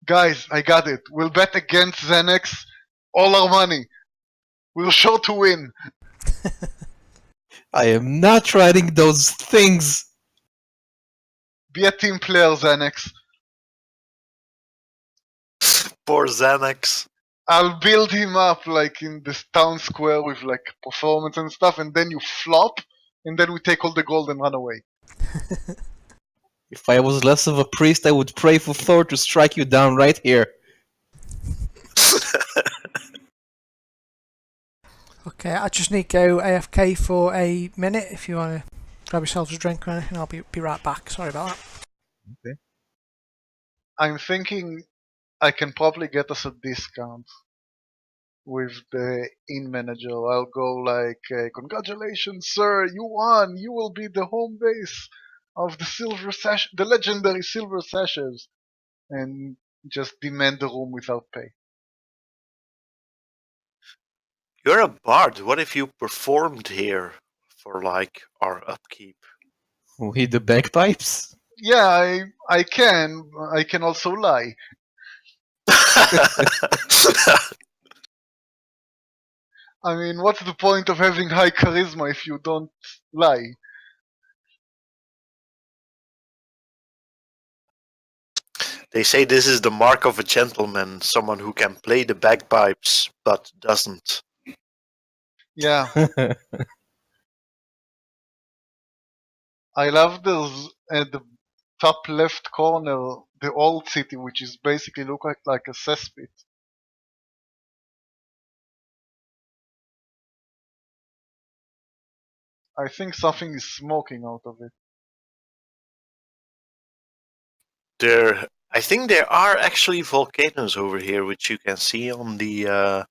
Guys, I got it. We'll bet against Xanax all our money. We're sure to win. I am not riding those things. Be a team player, Xanax. Poor Xanax. I'll build him up like in this town square with like performance and stuff, and then you flop, and then we take all the gold and run away. If I was less of a priest, I would pray for Thor to strike you down right here. Okay, I just need to go AFK for a minute. If you want to grab yourselves a drink or anything, I'll be right back. Sorry about that. Okay. I'm thinking I can probably get us a discount with the inn manager. I'll go like, congratulations, sir, you won. You will be the home base of the legendary Silver Sashes, and just demand the room without pay. You're a bard. What if you performed here for like our upkeep? With the bagpipes? Yeah, I can. I can also lie. I mean, what's the point of having high charisma if you don't lie? They say this is the mark of a gentleman, someone who can play the bagpipes but doesn't. Yeah, I love this at the top left corner, the old city, which is basically look like a cesspit. I think something is smoking out of it. I think there are actually volcanoes over here, which you can see on the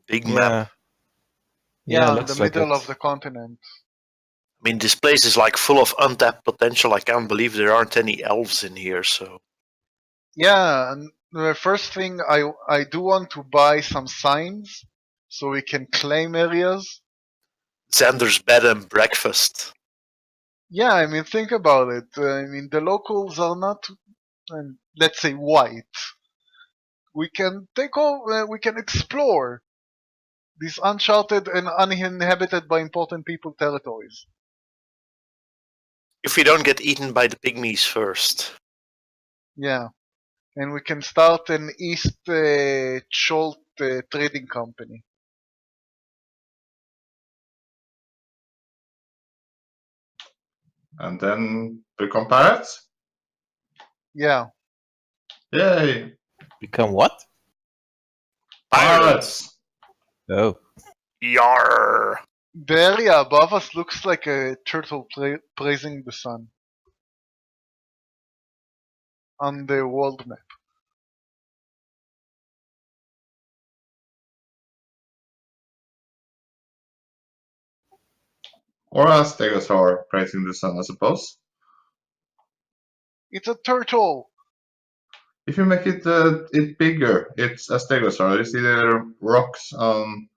big map. Yeah, In the looks like middle it. of the continent. I mean, this place is like full of untapped potential. I can't believe there aren't any elves in here. So Yeah, and the first thing I do want to buy some signs so we can claim areas. Xander's bed and breakfast. Yeah, I mean think about it. I mean the locals are not, let's say, white. We can take over. We can explore these uncharted and uninhabited by important people territories. If we don't get eaten by the pygmies first. Yeah, and we can start an East Chult trading company. And then become pirates? Yeah, Yay! Become what? Pirates! Oh. Yar! the area above us looks like a turtle praising the sun on the world map. Or a stegosaur praising the sun, I suppose. It's a turtle. If you make it bigger, it's a stegosaur. You see the rocks on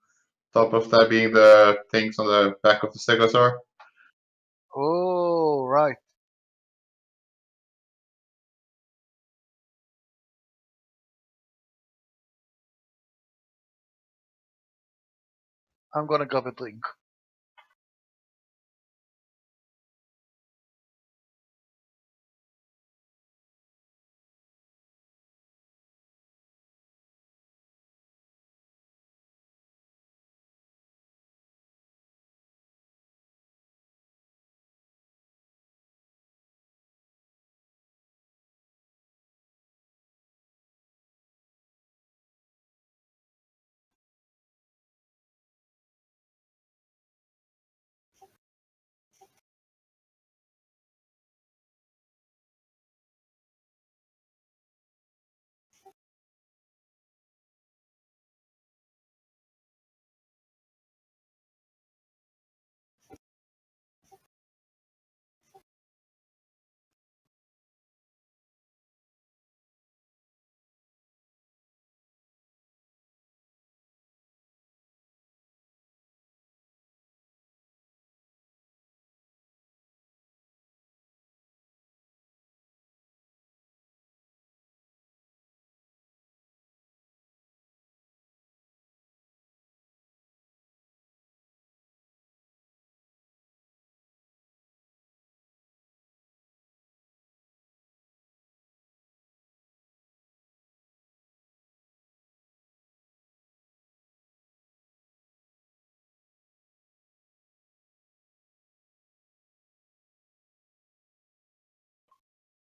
top of that being the things on the back of the stegosaur? Oh, right. I'm gonna grab a drink.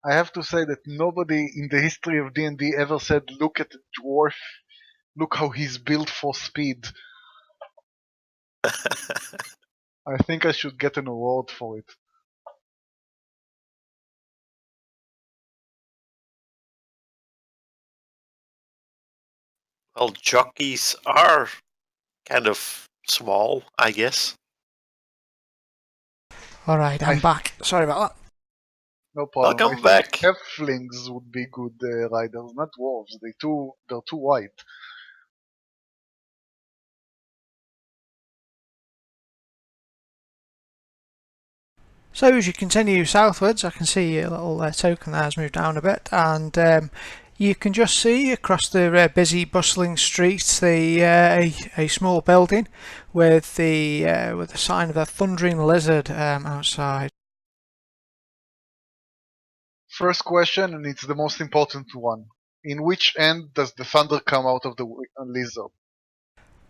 I have to say that nobody in the history of D&D ever said, "Look at the dwarf. Look how he's built for speed." I think I should get an award for it. Well, jockeys are kind of small, I guess. Alright, I'm back. Sorry about that. No problem. Welcome I back. think halflings would be good riders, not dwarves. They're too white. So as you continue southwards, I can see your little token there has moved down a bit, and you can just see across the busy, bustling street a small building with the sign of a thundering lizard outside. First question, and it's the most important one. In which end does the thunder come out of the lizard?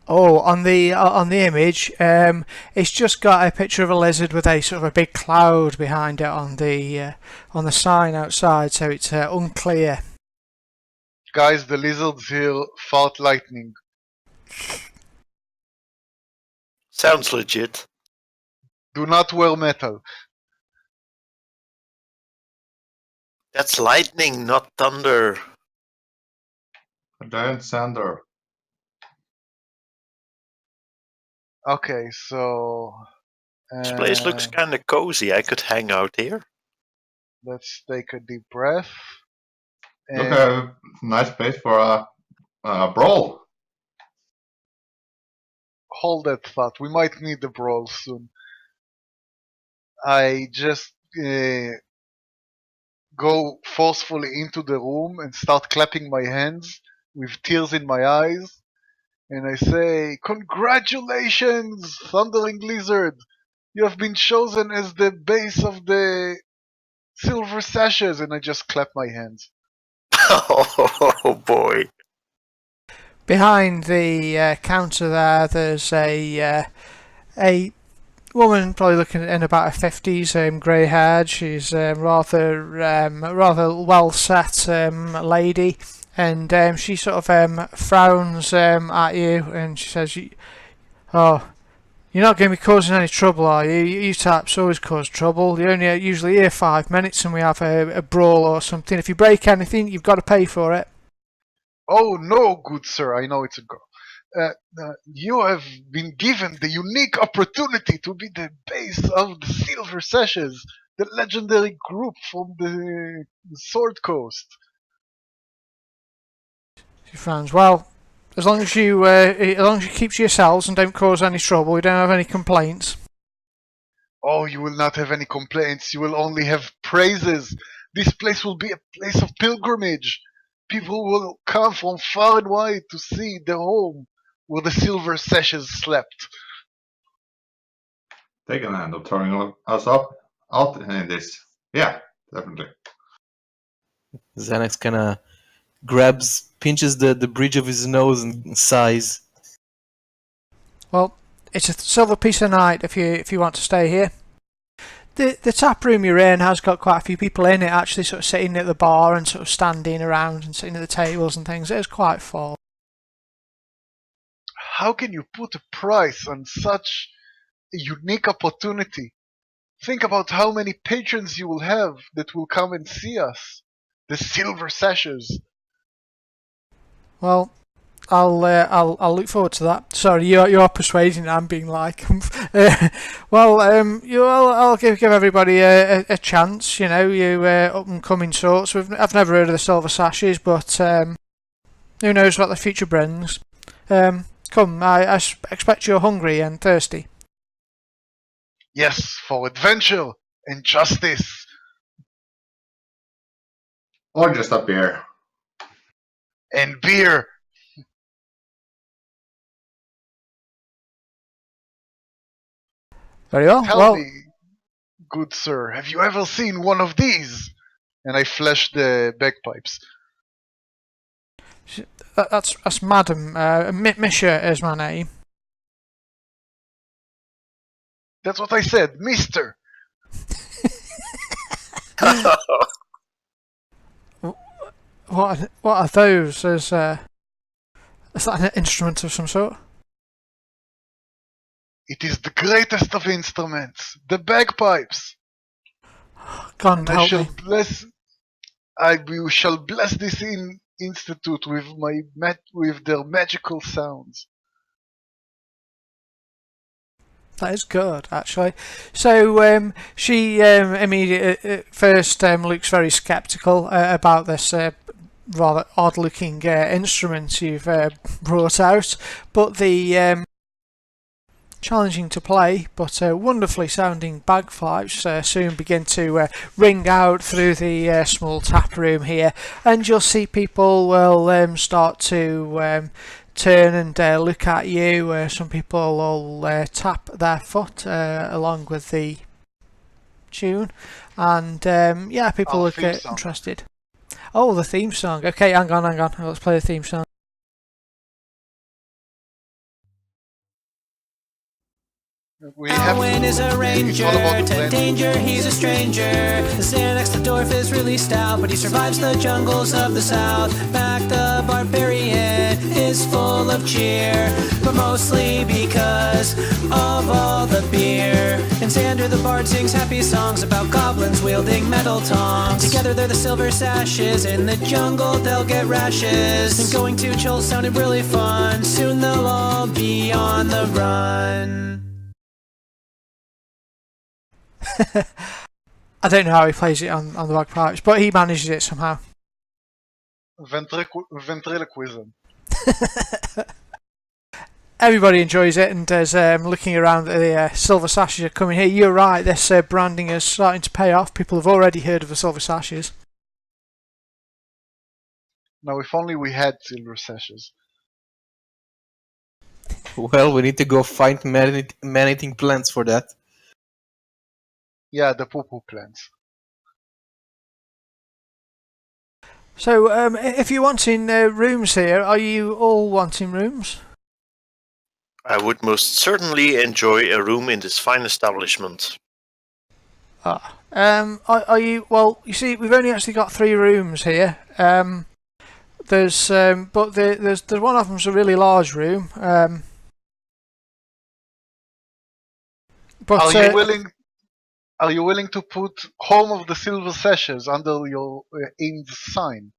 Oh, on the image, it's just got a picture of a lizard with a sort of a big cloud behind it on the sign outside, so it's unclear. Guys, the lizards here fart lightning. Sounds legit. Do not wear metal. That's lightning, not thunder. A giant sander. Okay, so This place looks kind of cozy. I could hang out here. let's take a deep breath. Look, a nice place for a brawl. Hold that thought. We might need the brawl soon. I just go forcefully into the room and start clapping my hands with tears in my eyes. And I say, "Congratulations, Thundering Lizard! You have been chosen as the base of the Silver Sashes." And I just clap my hands. Oh boy. Behind the counter there's a woman probably looking in about her 50s, grey haired. She's rather well set lady, and she sort of frowns at you, and she says, "Oh, you're not going to be causing any trouble, are you? You types always cause trouble. You're only usually here 5 minutes and we have a brawl or something. If you break anything, you've got to pay for it." "Oh no, good sir, I know it's a girl. You have been given the unique opportunity to be the base of the Silver Sashes, the legendary group from the Sword Coast." She frowns. "Well, as long as you keep to yourselves and don't cause any trouble, we don't have any complaints." "Oh, you will not have any complaints. You will only have praises. This place will be a place of pilgrimage. People will come from far and wide to see the home where the Silver Sashes slept." They can end up turning us out in this. Yeah, definitely. Xanax kind of pinches the bridge of his nose and sighs. "Well, it's a silver piece a night if you want to stay here. The tap room you're in has got quite a few people in it, actually sort of sitting at the bar and sort of standing around and sitting at the tables and things. It is quite full." How can you put a price on such a unique opportunity? Think about how many patrons you will have that will come and see us. The Silver Sashes. "Well, I'll look forward to that." Sorry, you're persuading. I'm being like, well, I'll give everybody a chance. You know, you up and coming sorts. I've never heard of the Silver Sashes, but who knows what the future brings. Come, I expect you're hungry and thirsty. Yes, for adventure and justice. Or just a beer. And beer. Very well. Tell me, good sir, have you ever seen one of these? And I flash the bagpipes. That's Madam. Misha is my name. That's what I said, mister. What are those? Is that an instrument of some sort? It is the greatest of instruments, the bagpipes. God And I help shall me. we shall bless this institute with with their magical sounds. That is good, actually. So she immediately at first looks very sceptical about this rather odd-looking instrument you've brought out, but challenging to play, but wonderfully sounding bagpipes soon begin to ring out through the small tap room here, and you'll see people will start to turn and look at you. Some people will tap their foot along with the tune, and yeah, people look interested. Oh, the theme song. Okay, hang on. Let's play the theme song. Alwyn is a ranger, to danger he's a stranger. Xanax the dwarf is really stout, but he survives the jungles of the south. Mac the barbarian is full of cheer, but mostly because of all the beer. And Syndra the bard sings happy songs about goblins wielding metal tongs. Together they're the silver sashes, in the jungle they'll get rashes. And going to Chult sounded really fun, soon they'll all be on the run. I don't know how he plays it on the bagpipes, but he manages it somehow. Ventriloquism. Everybody enjoys it, and as looking around at the silver sashes are coming here, you're right, this branding is starting to pay off. People have already heard of the silver sashes. Now, if only we had silver sashes. Well, we need to go find man-eating plants for that. Yeah, the poo-poo plants. So, if you're wanting rooms here, are you all wanting rooms? I would most certainly enjoy a room in this fine establishment. Are you? Well, you see, we've only actually got 3 rooms here. There's one of them's a really large room. But Are you willing to put Home of the Silver Sashes under your aimed sign?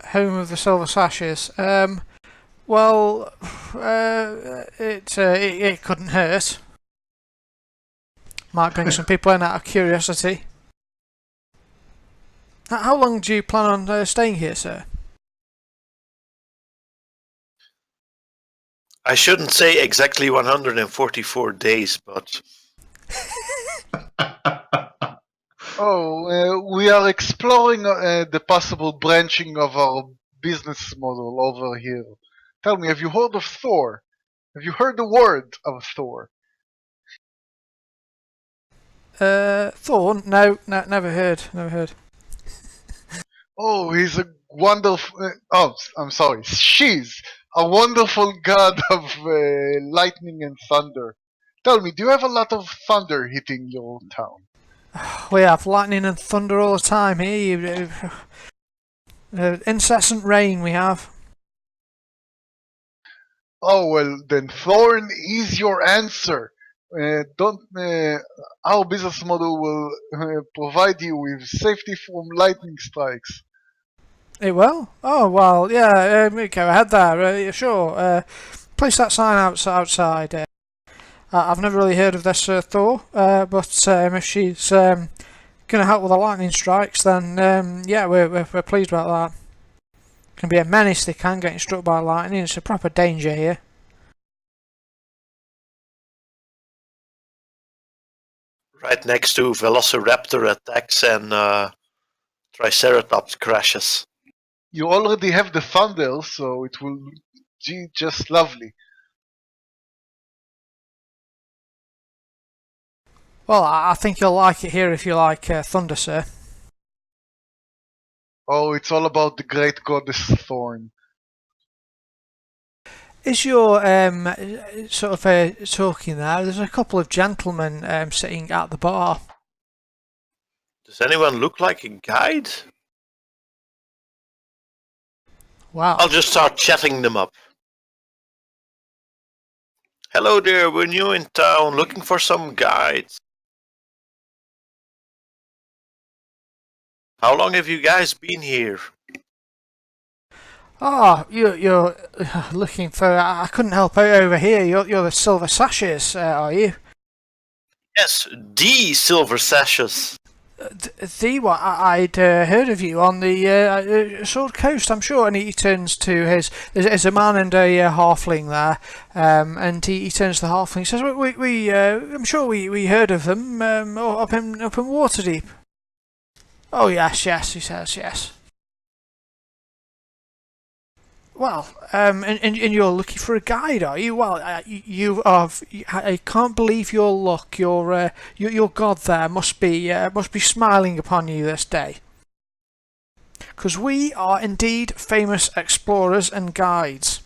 Home of the Silver Sashes. Well, it couldn't hurt. Might bring some people in out of curiosity. How long do you plan on staying here, sir? I shouldn't say exactly 144 days, but... We are exploring the possible branching of our business model over here. Tell me, have you heard of Thor? Have you heard the word of Thor? Thor? No, never heard. Oh, he's a wonderful... I'm sorry. She's a wonderful god of lightning and thunder. Tell me, do you have a lot of thunder hitting your town? We have lightning and thunder all the time here. Incessant rain we have. Oh, well, then Thorn is your answer. Our business model will provide you with safety from lightning strikes. It will? Oh, well, yeah, go ahead there, sure. Place that sign outside. I've never really heard of this Thor, but if she's going to help with the lightning strikes, then yeah, we're pleased about that. Can be a menace, they can, getting struck by lightning. It's a proper danger here. Right next to Velociraptor attacks and Triceratops crashes. You already have the thunder, so it will be just lovely. Well, I think you'll like it here if you like thunder, sir. Oh, it's all about the great goddess Thorn. Is your sort of talking there? There's a couple of gentlemen sitting at the bar. Does anyone look like a guide? Wow. I'll just start chatting them up. Hello there, we're new in town, looking for some guides. How long have you guys been here? Ah, you're looking for... I couldn't help out over here. You're the Silver Sashes, are you? Yes, the Silver Sashes. The one I'd heard of you on the Sword Coast, I'm sure. And he turns to his. There's a man and a halfling there, and he turns to the halfling. He says, I'm sure we heard of them up in Waterdeep." "Oh yes, he says, yes." "Well, and you're looking for a guide, are you? Well, you are. I can't believe your luck. Your god there must be smiling upon you this day, because we are indeed famous explorers and guides."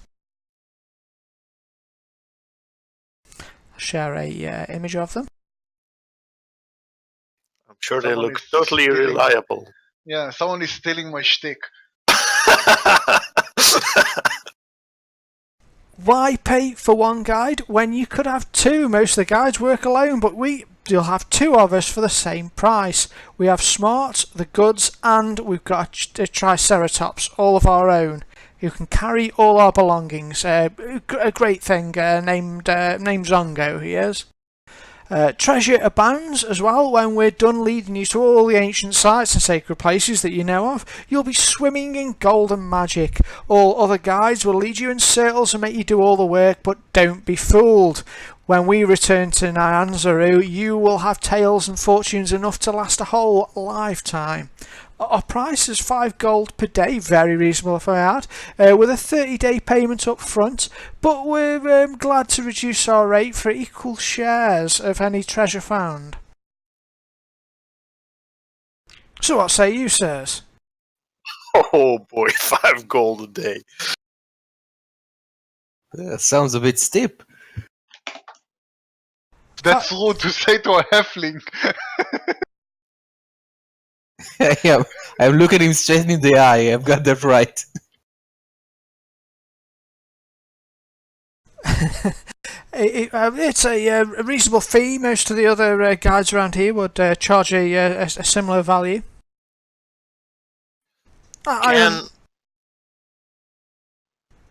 I'll share a image of them. I'm sure they Someone look is totally stealing. reliable. Yeah, someone is stealing my shtick. Why pay for one guide when you could have two? Most of the guides work alone, but you'll have two of us for the same price. We have smarts, the goods, and we've got a Triceratops, all of our own, who can carry all our belongings. A great thing named Zongo, he is. Treasure abounds as well. When we're done leading you to all the ancient sites and sacred places that you know of, you'll be swimming in golden magic. All other guides will lead you in circles and make you do all the work, but don't be fooled. When we return to Nyanzaru, you will have tales and fortunes enough to last a whole lifetime. Our price is 5 gold per day, very reasonable if I add, with a 30-day payment up front, but we're glad to reduce our rate for equal shares of any treasure found. So what say you, sirs? Oh boy, 5 gold a day. Sounds a bit steep. That's rude to say to a halfling. Yeah, I'm looking him straight in the eye. I've got that right. It's a reasonable fee. Most of the other guides around here would charge a similar value.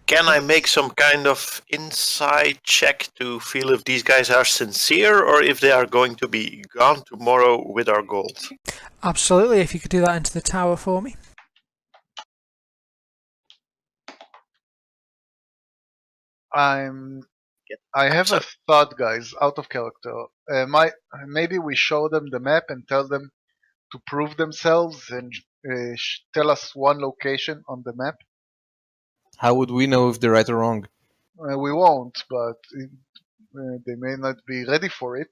Can I make some kind of inside check to feel if these guys are sincere or if they are going to be gone tomorrow with our gold? Absolutely, if you could do that into the tower for me. I have a thought, guys, out of character. Maybe we show them the map and tell them to prove themselves and tell us one location on the map. How would we know if they're right or wrong? We won't, but they may not be ready for it.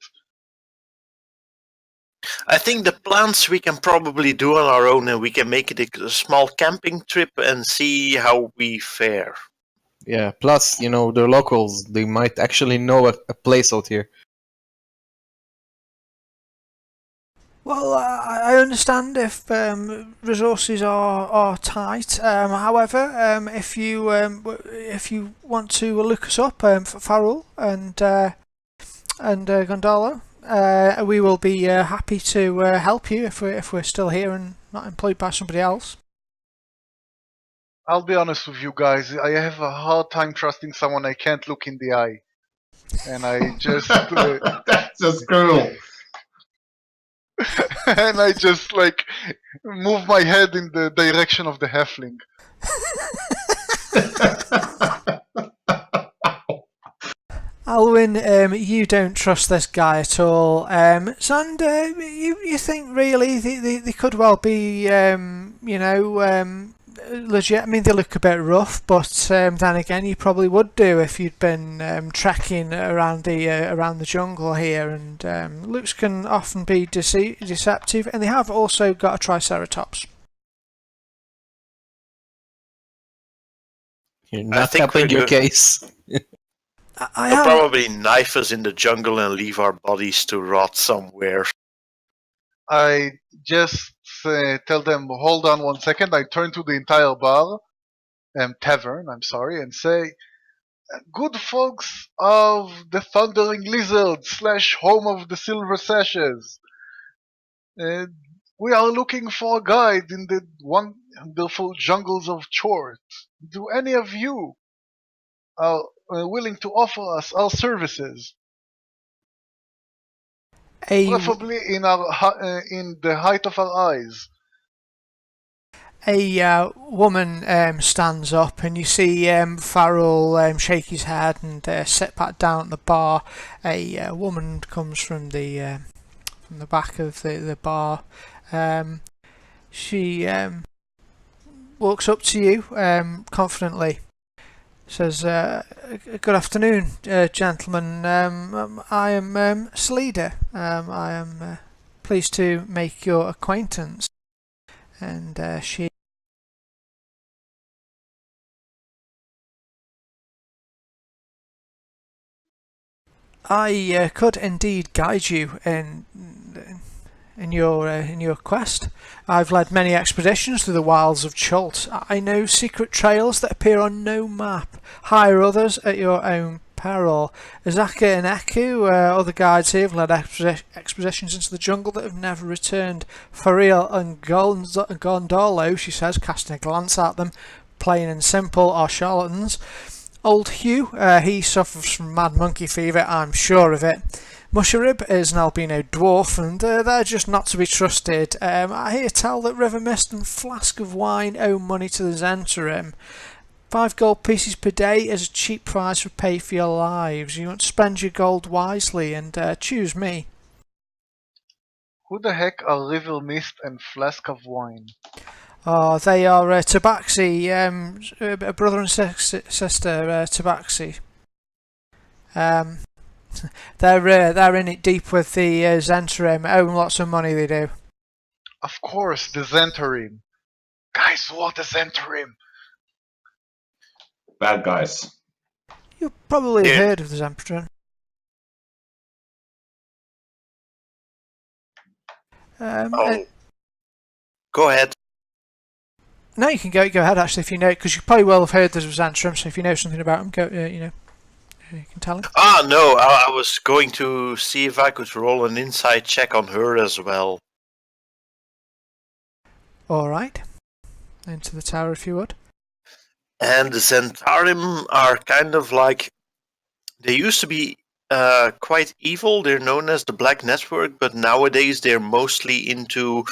I think the plans we can probably do on our own, and we can make it a small camping trip and see how we fare. Yeah, plus, they're locals. They might actually know a place out here. Well, I understand if resources are tight. However, if you want to look us up, Farrell and Gondola, we will be happy to help you if we're still here and not employed by somebody else. I'll be honest with you guys. I have a hard time trusting someone I can't look in the eye, and I just That's just cruel. and I just move my head in the direction of the halfling. Alwyn, you don't trust this guy at all. Xander, you think really they could well be, legit. I mean, they look a bit rough, but then again, you probably would do if you'd been trekking around the jungle here. And looks can often be deceptive, and they have also got a Triceratops. You're not helping your case. They'll probably knife us in the jungle and leave our bodies to rot somewhere. I just tell them, hold on 1 second. I turn to the entire tavern, and say, good folks of the Thundering Lizard / home of the Silver Sashes. We are looking for a guide in the wonderful jungles of Chult. Do any of you are willing to offer us our services? Preferably in the height of our eyes. A woman stands up, and you see Farrell shake his head and sit back down at the bar. A woman comes from the back of the bar. She walks up to you confidently. Says, "Good afternoon, gentlemen. I am Syndra. I am pleased to make your acquaintance." And she I could indeed guide you in your quest. I've led many expeditions through the wilds of Chult. I know secret trails that appear on no map. Hire others at your own peril. Azaka and Eku, other guides here, have led expeditions into the jungle that have never returned. Fariel and Gondolo, she says, casting a glance at them, plain and simple, are charlatans. Old Hugh, he suffers from mad monkey fever, I'm sure of it. Musharib is an albino dwarf, and they're just not to be trusted. I hear tell that River Mist and Flask of Wine owe money to the Zentarim. 5 gold pieces per day is a cheap price for pay for your lives. You want to spend your gold wisely, and choose me. Who the heck are River Mist and Flask of Wine? Oh, they are Tabaxi, brother and sister Tabaxi. They're in it deep with the Zentarim, owe lots of money, they do. Of course, the Zentarim. Guys, what the Zentarim? Bad guys. You've probably heard of the Zentarim. Go ahead. No, you can go ahead actually if you know, because you probably will have heard there's Zentarim, so if you know something about them, go, you can tell him. Ah, no, I was going to see if I could roll an insight check on her as well. Alright. Into the tower if you would. And the Zentarim are kind of like... They used to be quite evil. They're known as the Black Network, but nowadays they're mostly into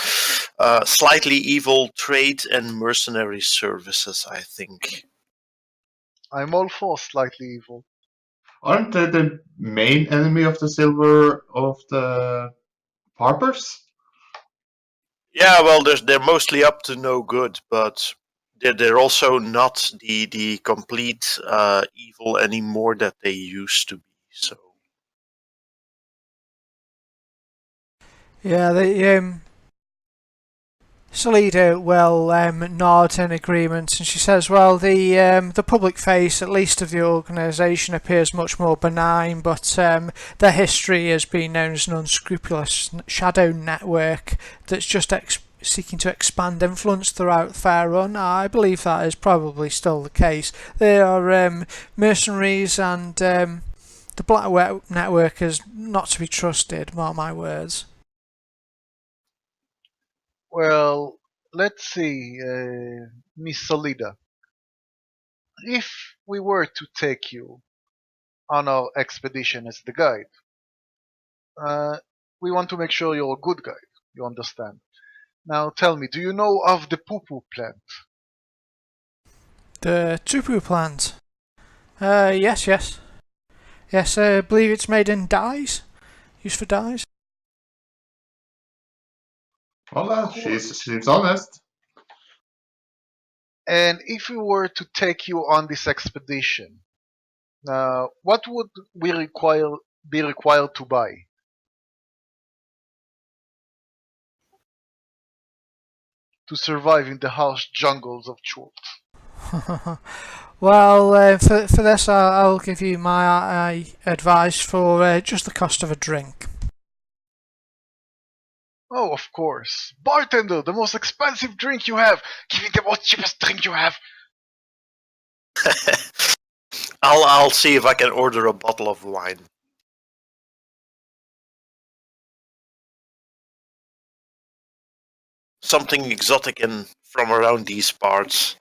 slightly evil trade and mercenary services, I think. I'm all for slightly evil. Aren't they the main enemy of the silver of the Harpers? Yeah, well, they're mostly up to no good, but they're also not the complete evil anymore that they used to be. So Yeah, Syndra will nod in agreement, and she says, well, the public face, at least of the organisation, appears much more benign, but their history has been known as an unscrupulous shadow network that's just seeking to expand influence throughout Faerun. I believe that is probably still the case. They are mercenaries, and the Black Network is not to be trusted, mark my words. Well, let's see, Miss Syndra. If we were to take you on our expedition as the guide, we want to make sure you're a good guide, you understand. Now tell me, do you know of the poo-poo plant? The Tupu plant? Yes. Yes, I believe it's made in dyes? Used for dyes? Well, she seems honest. And if we were to take you on this expedition, what would we be required to buy? To survive in the harsh jungles of Chult. Well, for this, I'll give you my advice for just the cost of a drink. Oh, of course. Bartender, the most expensive drink you have! Give me the most cheapest drink you have! I'll see if I can order a bottle of wine. Something exotic from around these parts.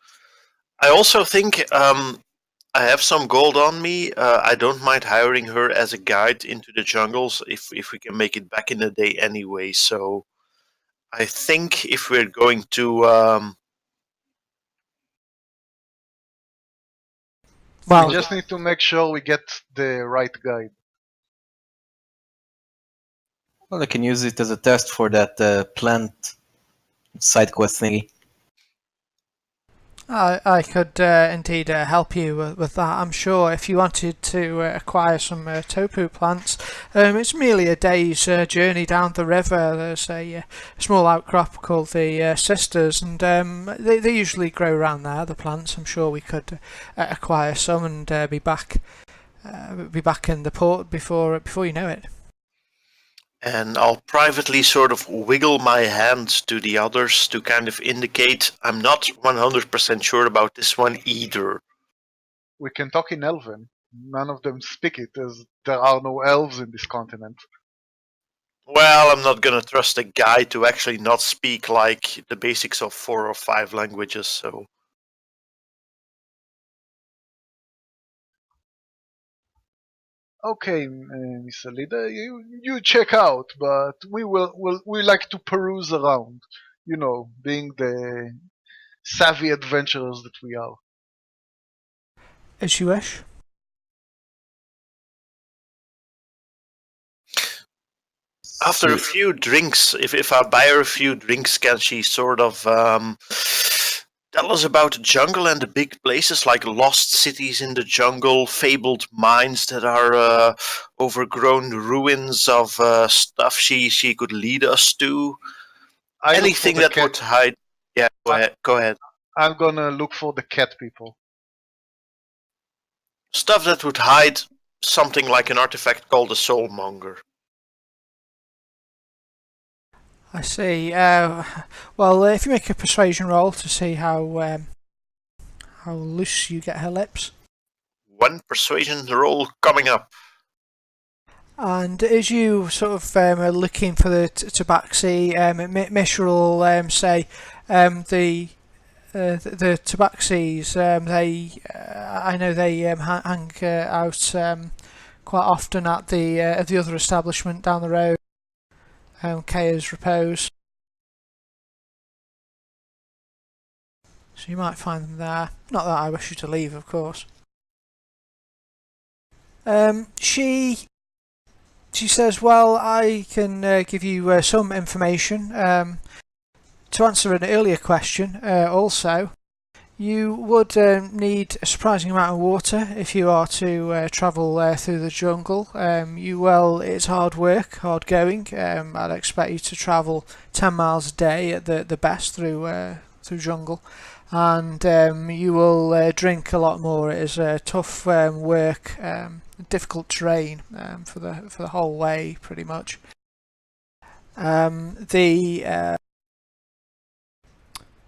I also think I I have some gold on me. I don't mind hiring her as a guide into the jungles if we can make it back in the day anyway. So I think if we're going to Well, We just need to make sure we get the right guide. Well, I can use it as a test for that plant side quest thingy. I could indeed help you with that. I'm sure if you wanted to acquire some topu plants, it's merely a day's journey down the river. There's a small outcrop called the Sisters, and they usually grow around there. The plants. I'm sure we could acquire some and be back in the port before you know it. and I'll privately sort of wiggle my hand to the others to kind of indicate I'm not 100% sure about this one either. We can talk in Elven. None of them speak it, as there are no elves in this continent. Well, I'm not gonna trust a guy to actually not speak like the basics of 4 or 5 languages, so. Okay, Mr. Leader, you check out, but we like to peruse around. You know, being the savvy adventurers that we are. As you wish. After a few drinks, if I buy her a few drinks, can she sort of tell us about the jungle and the big places like lost cities in the jungle, fabled mines that are overgrown ruins of stuff she could lead us to? Anything that would hide. Yeah, go ahead. I'm gonna look for the cat people. Stuff that would hide something like an artifact called a soulmonger. I see. Well, if you make a persuasion roll to see how loose you get her lips. 1 persuasion roll coming up. And as you sort of are looking for the tabaxi, Misha will say the tabaxis. I know they hang out quite often at the other establishment down the road. Kaya's Repose. So you might find them there. Not that I wish you to leave, of course. She says, well, I can give you some information. To answer an earlier question, also, you would need a surprising amount of water if you are to travel through the jungle. It's hard work, hard going. I'd expect you to travel 10 miles a day at the best through jungle, and you will drink a lot more. It is tough work, difficult terrain for the whole way, pretty much.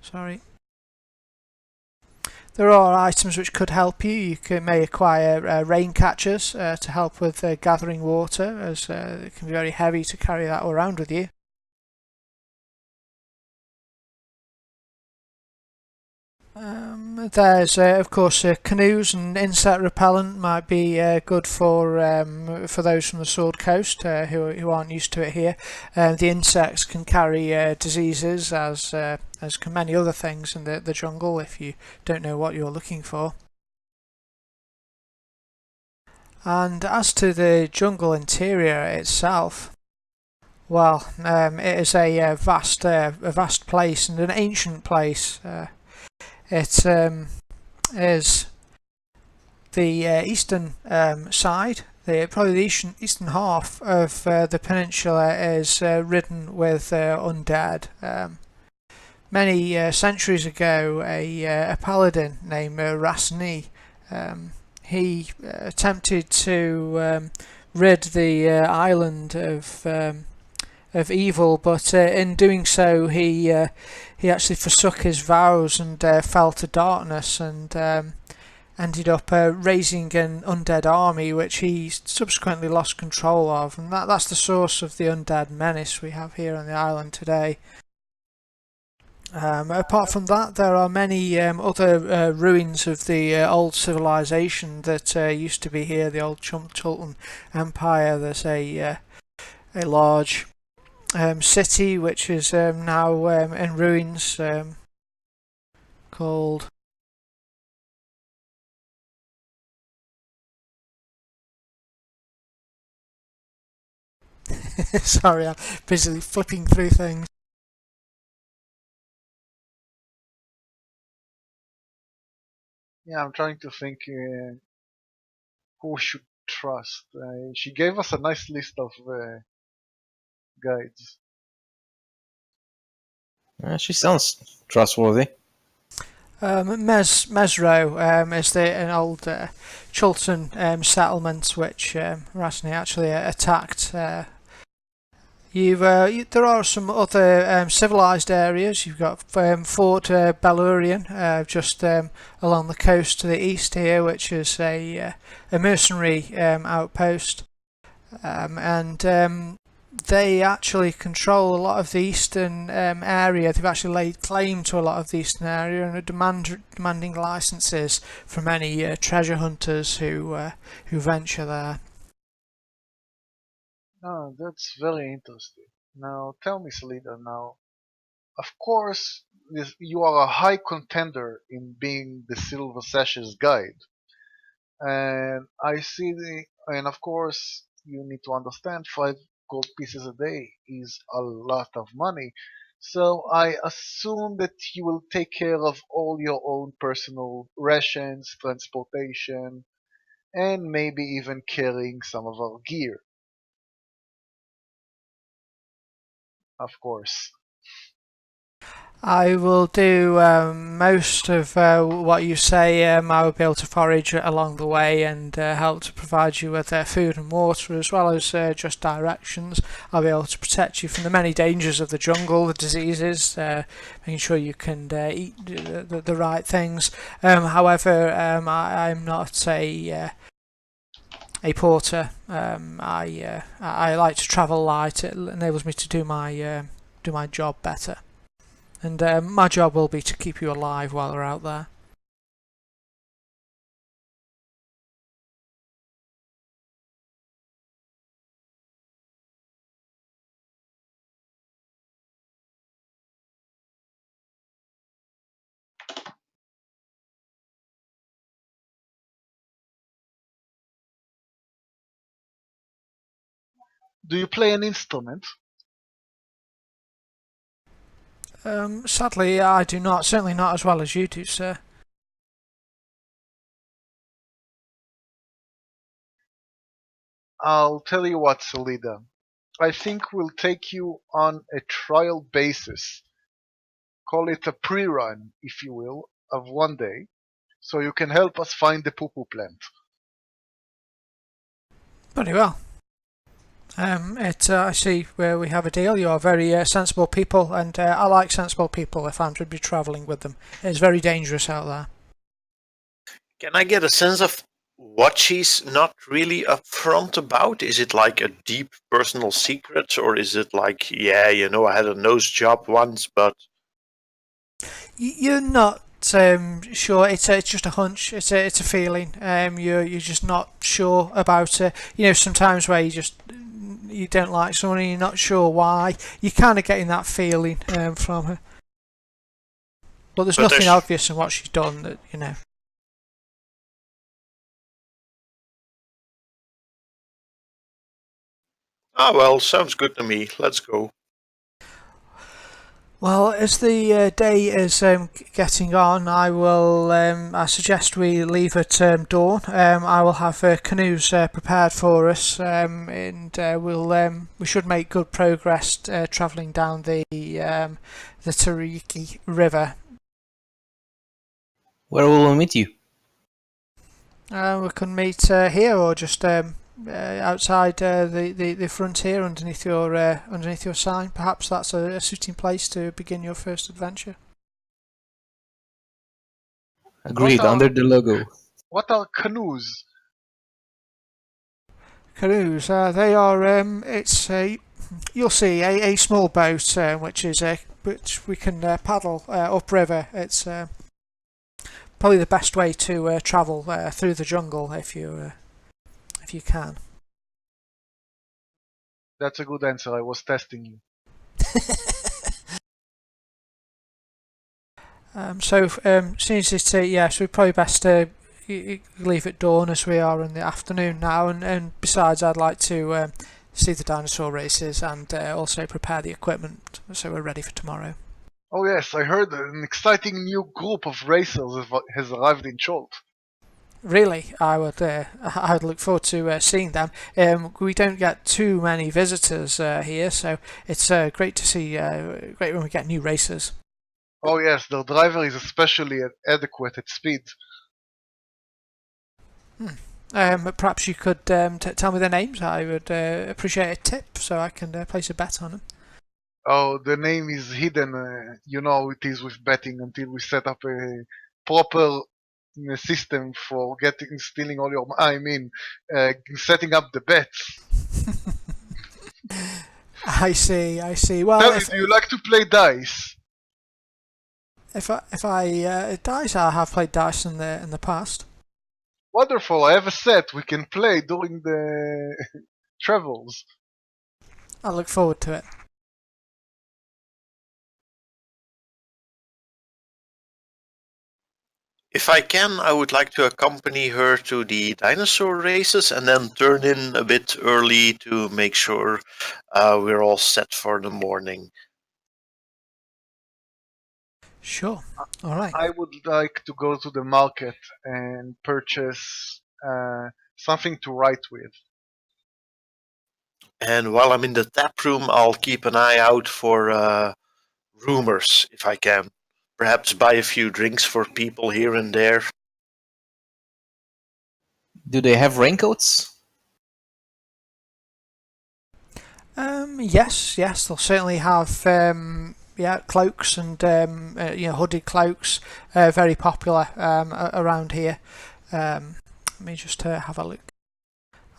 Sorry. There are items which could help you. You may acquire rain catchers to help with gathering water, as it can be very heavy to carry that around with you. There's of course canoes and insect repellent might be good for those from the Sword Coast who aren't used to it here. The insects can carry diseases as can many other things in the jungle if you don't know what you're looking for. And as to the jungle interior itself, well, it is a vast place and an ancient place. It is the eastern side. Probably the eastern half of the peninsula is ridden with undead. Many centuries ago, a paladin named Rasni, he attempted to rid the island of evil, but in doing so, he actually forsook his vows and fell to darkness, and ended up raising an undead army, which he subsequently lost control of, and that's the source of the undead menace we have here on the island today. Apart from that, there are many other ruins of the old civilization that used to be here, the old Chult Empire. There's a large city which is now in ruins, called... Sorry, I'm busily flipping through things. Yeah, I'm trying to think who we should trust. She gave us a nice list of guides. She sounds trustworthy. Mesro is an old Chultan settlement which Rasni actually attacked. There are some other civilized areas. You've got Fort Bellurian just along the coast to the east here, which is a mercenary outpost, and they actually control a lot of the eastern area. They've actually laid claim to a lot of the eastern area and are demanding licenses from any treasure hunters who venture there. Oh, that's very interesting. Now, tell me, Selena, now, of course, you are a high contender in being the Silver Sash's guide. And and of course, you need to understand 5 gold pieces a day is a lot of money. So I assume that you will take care of all your own personal rations, transportation, and maybe even carrying some of our gear. Of course. I will do most of what you say. I will be able to forage along the way and help to provide you with food and water, as well as just directions. I'll be able to protect you from the many dangers of the jungle, the diseases, making sure you can eat the right things. However, I'm not a porter. I like to travel light. It enables me to do my job better. And my job will be to keep you alive while we're out there. Do you play an instrument? Sadly, I do not. Certainly not as well as you do, sir. I'll tell you what, Solida. I think we'll take you on a trial basis. Call it a pre-run, if you will, of one day, so you can help us find the poo-poo plant. Very well. I see where we have a deal. You are very sensible people, and I like sensible people if I'm to be travelling with them. It's very dangerous out there. Can I get a sense of what she's not really upfront about? Is it like a deep personal secret, or is it like, yeah, I had a nose job once, but You're not sure. It's just a hunch. It's a feeling. You're just not sure about it. Sometimes where you don't like someone and you're not sure why. You're kind of getting that feeling from her. But there's nothing obvious in what she's done that. Ah, well, sounds good to me. Let's go. Well, as the day is getting on, I suggest we leave at dawn. I will have canoes prepared for us, and we should make good progress travelling down the Tariki River. Where will we meet you? We can meet here or just outside the frontier underneath your sign. Perhaps that's a suiting place to begin your first adventure. Agreed, under the logo. What are canoes? Canoes, they are. It's you'll see a small boat which we can paddle upriver. It's probably the best way to travel through the jungle if you can. That's a good answer. I was testing you. Since it's so probably best to leave at dawn as we are in the afternoon now, and besides, I'd like to see the dinosaur races and also prepare the equipment so we're ready for tomorrow. Oh yes, I heard an exciting new group of racers has arrived in Chult. Really, I would look forward to seeing them. We don't get too many visitors here, so it's great to see. Great when we get new racers. Oh yes, their driver is especially adequate at speed. Perhaps you could tell me their names. I would appreciate a tip so I can place a bet on them. Oh, the name is hidden. You know how it is with betting until we set up a proper system for stealing all your. Setting up the bets. I see. Well, Tell me, do you like to play dice? If I dice, I have played dice in the past. Wonderful! I have a set we can play during the travels. I look forward to it. If I can, I would like to accompany her to the dinosaur races and then turn in a bit early to make sure we're all set for the morning. Sure. All right. I would like to go to the market and purchase something to write with. And while I'm in the tap room, I'll keep an eye out for rumors if I can. Perhaps buy a few drinks for people here and there. Do they have raincoats? Yes. They'll certainly have cloaks and hooded cloaks. Very popular around here. Let me just have a look.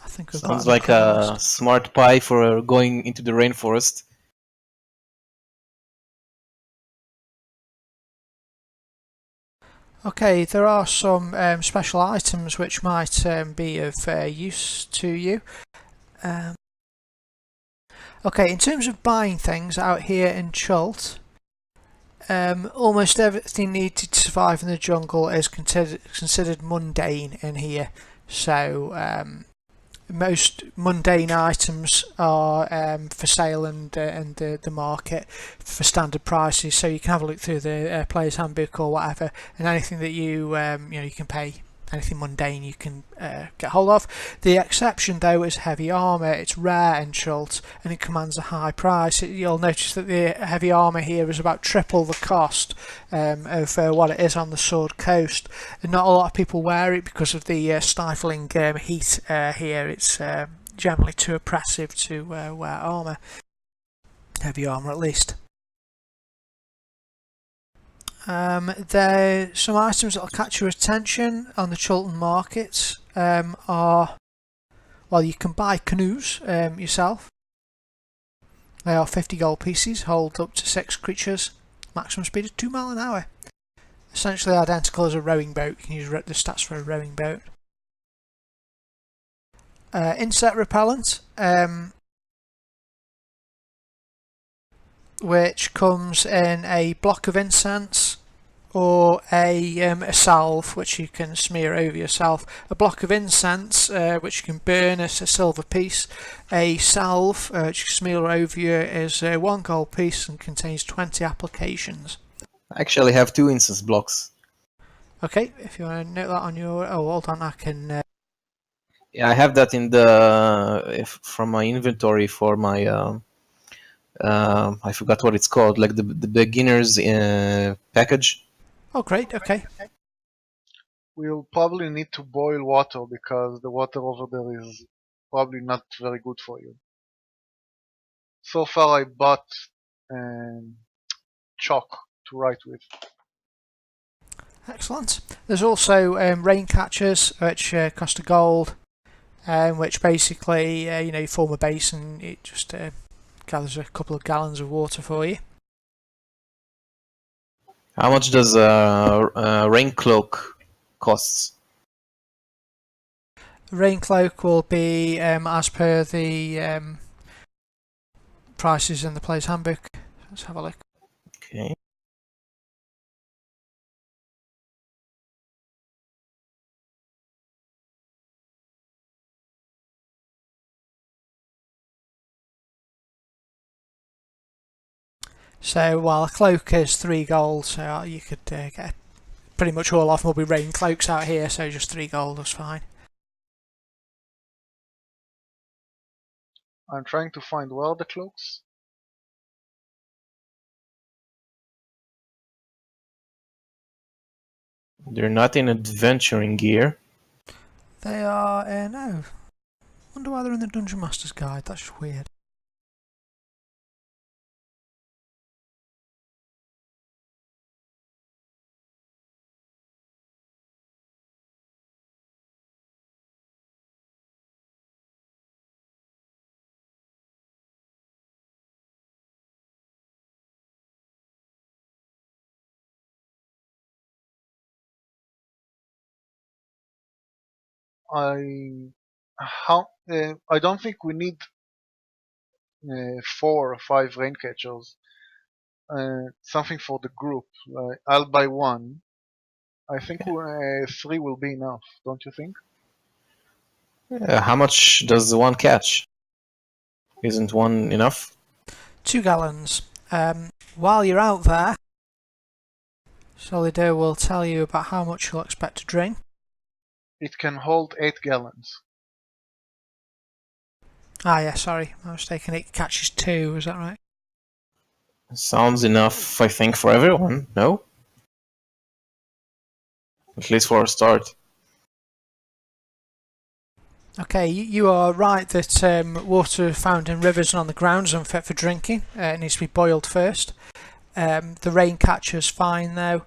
I think we've Sounds got like a smart pie for going into the rainforest. Okay, there are some special items which might be of use to you. Okay, in terms of buying things out here in Chult, almost everything needed to survive in the jungle is considered mundane in here. So most mundane items are for sale and the market for standard prices. So you can have a look through the player's handbook or whatever, and anything that you can pay. Anything mundane you can get hold of. The exception though is heavy armour. It's rare in Chult and it commands a high price. You'll notice that the heavy armour here is about triple the cost of what it is on the Sword Coast. And not a lot of people wear it because of the stifling heat here. It's generally too oppressive to wear armour. Heavy armour at least. Some items that will catch your attention on the Chulton markets are, well, you can buy canoes yourself. They are 50 gold pieces, hold up to 6 creatures, maximum speed of 2 miles an hour. Essentially identical as a rowing boat. You can use the stats for a rowing boat. Insect repellent, which comes in a block of incense or a salve which you can smear over yourself. A block of incense which you can burn as a silver piece. A salve which you can smear over you is 1 gold piece and contains 20 applications. I actually have 2 instance blocks. Okay, if you want to note that on your... Oh, hold on, I can... Yeah, I have that in from my inventory for my... I forgot what it's called, like the beginner's package. Oh, great, okay. We'll probably need to boil water because the water over there is probably not very good for you. So far I bought chalk to write with. Excellent. There's also rain catchers which cost a gold, which basically you form a base and it just gathers a couple of gallons of water for you. How much does a rain cloak costs? The rain cloak will be as per the prices in the player's handbook. Let's have a look. Okay. So while a cloak is 3 gold, so you could get pretty much all of them will be rain cloaks out here, so just 3 gold was fine. I'm trying to find where are the cloaks. They're not in adventuring gear. They are, no. Wonder why they're in the Dungeon Master's Guide, that's just weird. I don't think we need 4 or 5 rain catchers. Something for the group. I'll buy 1. I think 3 will be enough, don't you think? How much does one catch? Isn't one enough? 2 gallons. While you're out there, Solidaire will tell you about how much you'll expect to drink. It can hold 8 gallons. Ah, yeah, sorry, I was mistaken. It catches 2, is that right? Sounds enough, I think, for everyone, no? At least for a start. Okay, you are right that water found in rivers and on the ground is unfit for drinking. It needs to be boiled first. The rain catcher's fine though.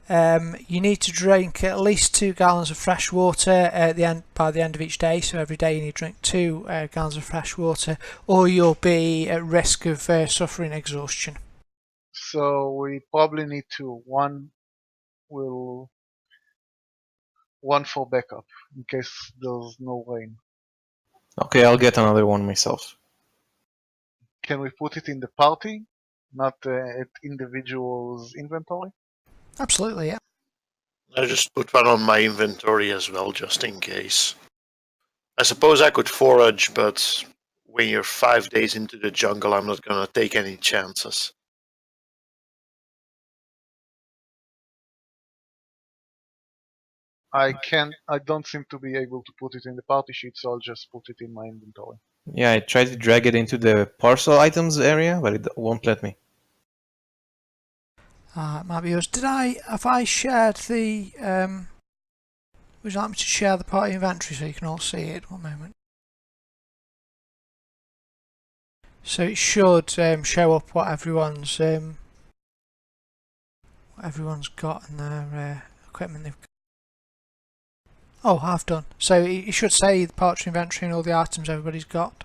You need to drink at least 2 gallons of fresh water by the end of each day. So every day you need to drink 2 gallons of fresh water, or you'll be at risk of suffering exhaustion. So we probably need 2. One for backup in case there's no rain. Okay, I'll get another one myself. Can we put it in the party, not at individual's inventory? Absolutely, yeah. I just put one on my inventory as well, just in case. I suppose I could forage, but when you're 5 days into the jungle, I'm not gonna take any chances. I don't seem to be able to put it in the party sheet, so I'll just put it in my inventory. Yeah, I tried to drag it into the parcel items area, but it won't let me. It might be yours. Have I shared the, would you like me to share the party inventory so you can all see it? One moment. So it should show up what everyone's got in their equipment they've got. Oh, I've done. So it should say the party inventory and all the items everybody's got.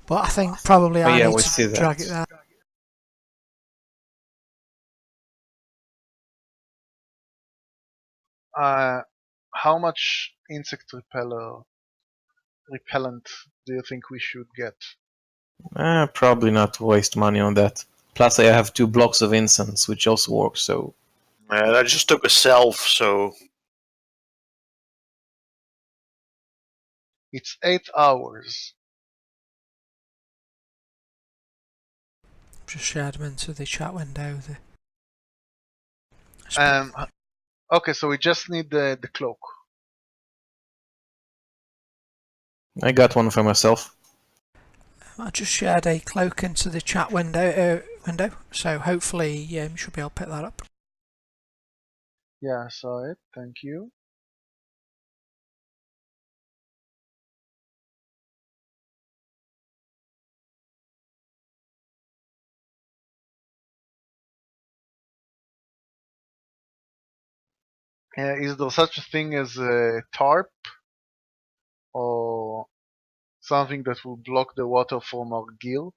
But I think probably I need to drag it there. How much insect repellent do you think we should get? Probably not to waste money on that. Plus I have 2 blocks of incense, which also works, so... I just took a self, so... It's 8 hours. Just shared them into the chat window. Okay, so we just need the cloak. I got one for myself. I just shared a cloak into the chat window, so hopefully you should be able to pick that up. Yeah, I saw it. Thank you. Is there such a thing as a tarp or something that will block the water from our gear?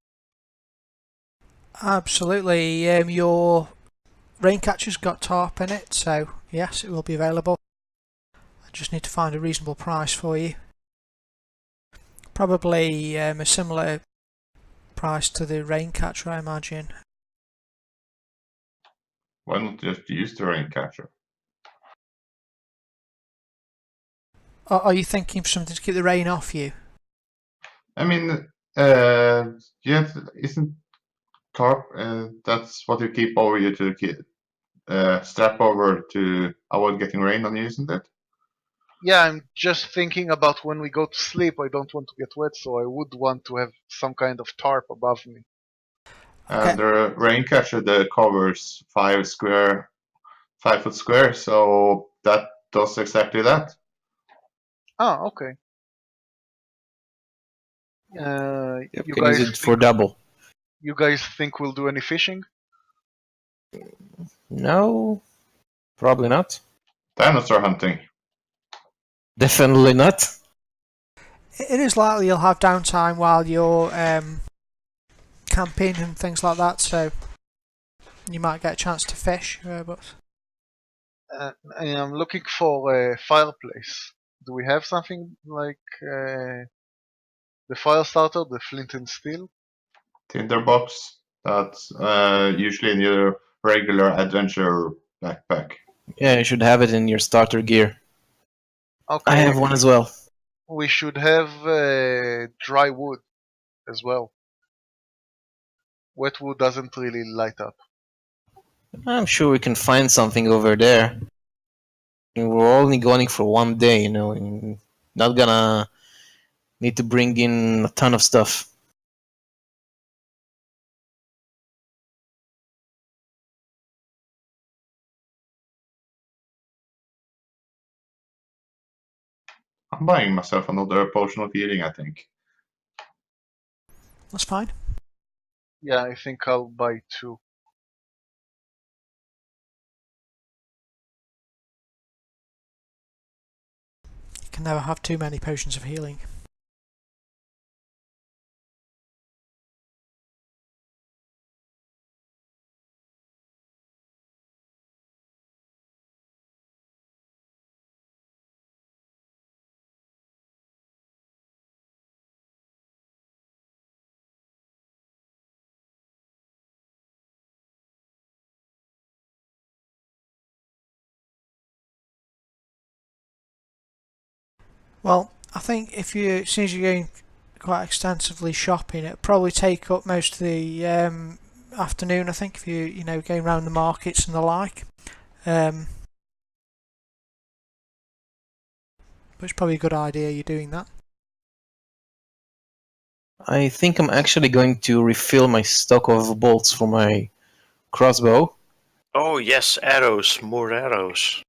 Absolutely. Your Raincatcher's got tarp in it, so yes, it will be available. I just need to find a reasonable price for you. Probably a similar price to the Raincatcher, I imagine. Why not just use the Raincatcher? Are you thinking of something to keep the rain off you? I mean, isn't tarp, that's what you keep over you to strap over to avoid getting rain on you, isn't it? Yeah, I'm just thinking about when we go to sleep, I don't want to get wet, so I would want to have some kind of tarp above me. And the Raincatcher that covers 5 foot square, so that does exactly that. Ah, okay. You You can use guys it for double. You guys think we'll do any fishing? No, probably not. Dinosaur hunting. Definitely not. It is likely you'll have downtime while you're camping and things like that, so you might get a chance to fish. But I'm looking for a fireplace. Do we have something like the fire starter, the flint and steel? Tinderbox. That's usually in your regular adventure backpack. Yeah, you should have it in your starter gear. Okay. I have one as well. We should have dry wood as well. Wet wood doesn't really light up. I'm sure we can find something over there. We're only going for one day, and not gonna need to bring in a ton of stuff. I'm buying myself another potion of healing, I think. that's fine. Yeah, I think I'll buy 2. You can never have too many potions of healing. Well, I think if you, as soon as you're going quite extensively shopping, it'll probably take up most of the afternoon. I think if you going around the markets and the like. But it's probably a good idea you're doing that. I think I'm actually going to refill my stock of bolts for my crossbow. Oh yes, arrows, more arrows.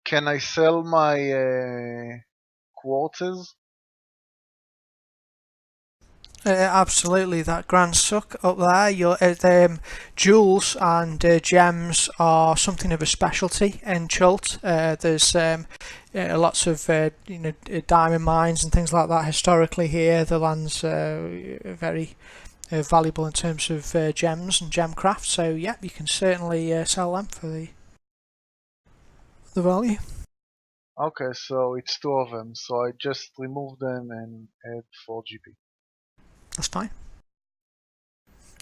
Can I sell my quarters? Absolutely, that Grand Souk up there. Your jewels and gems are something of a specialty in Chult. There's lots of diamond mines and things like that historically here. The land's very valuable in terms of gems and gemcraft. So yeah, you can certainly sell them for the value. Okay, so it's 2 of them. So I just remove them and add 4 GP. That's fine.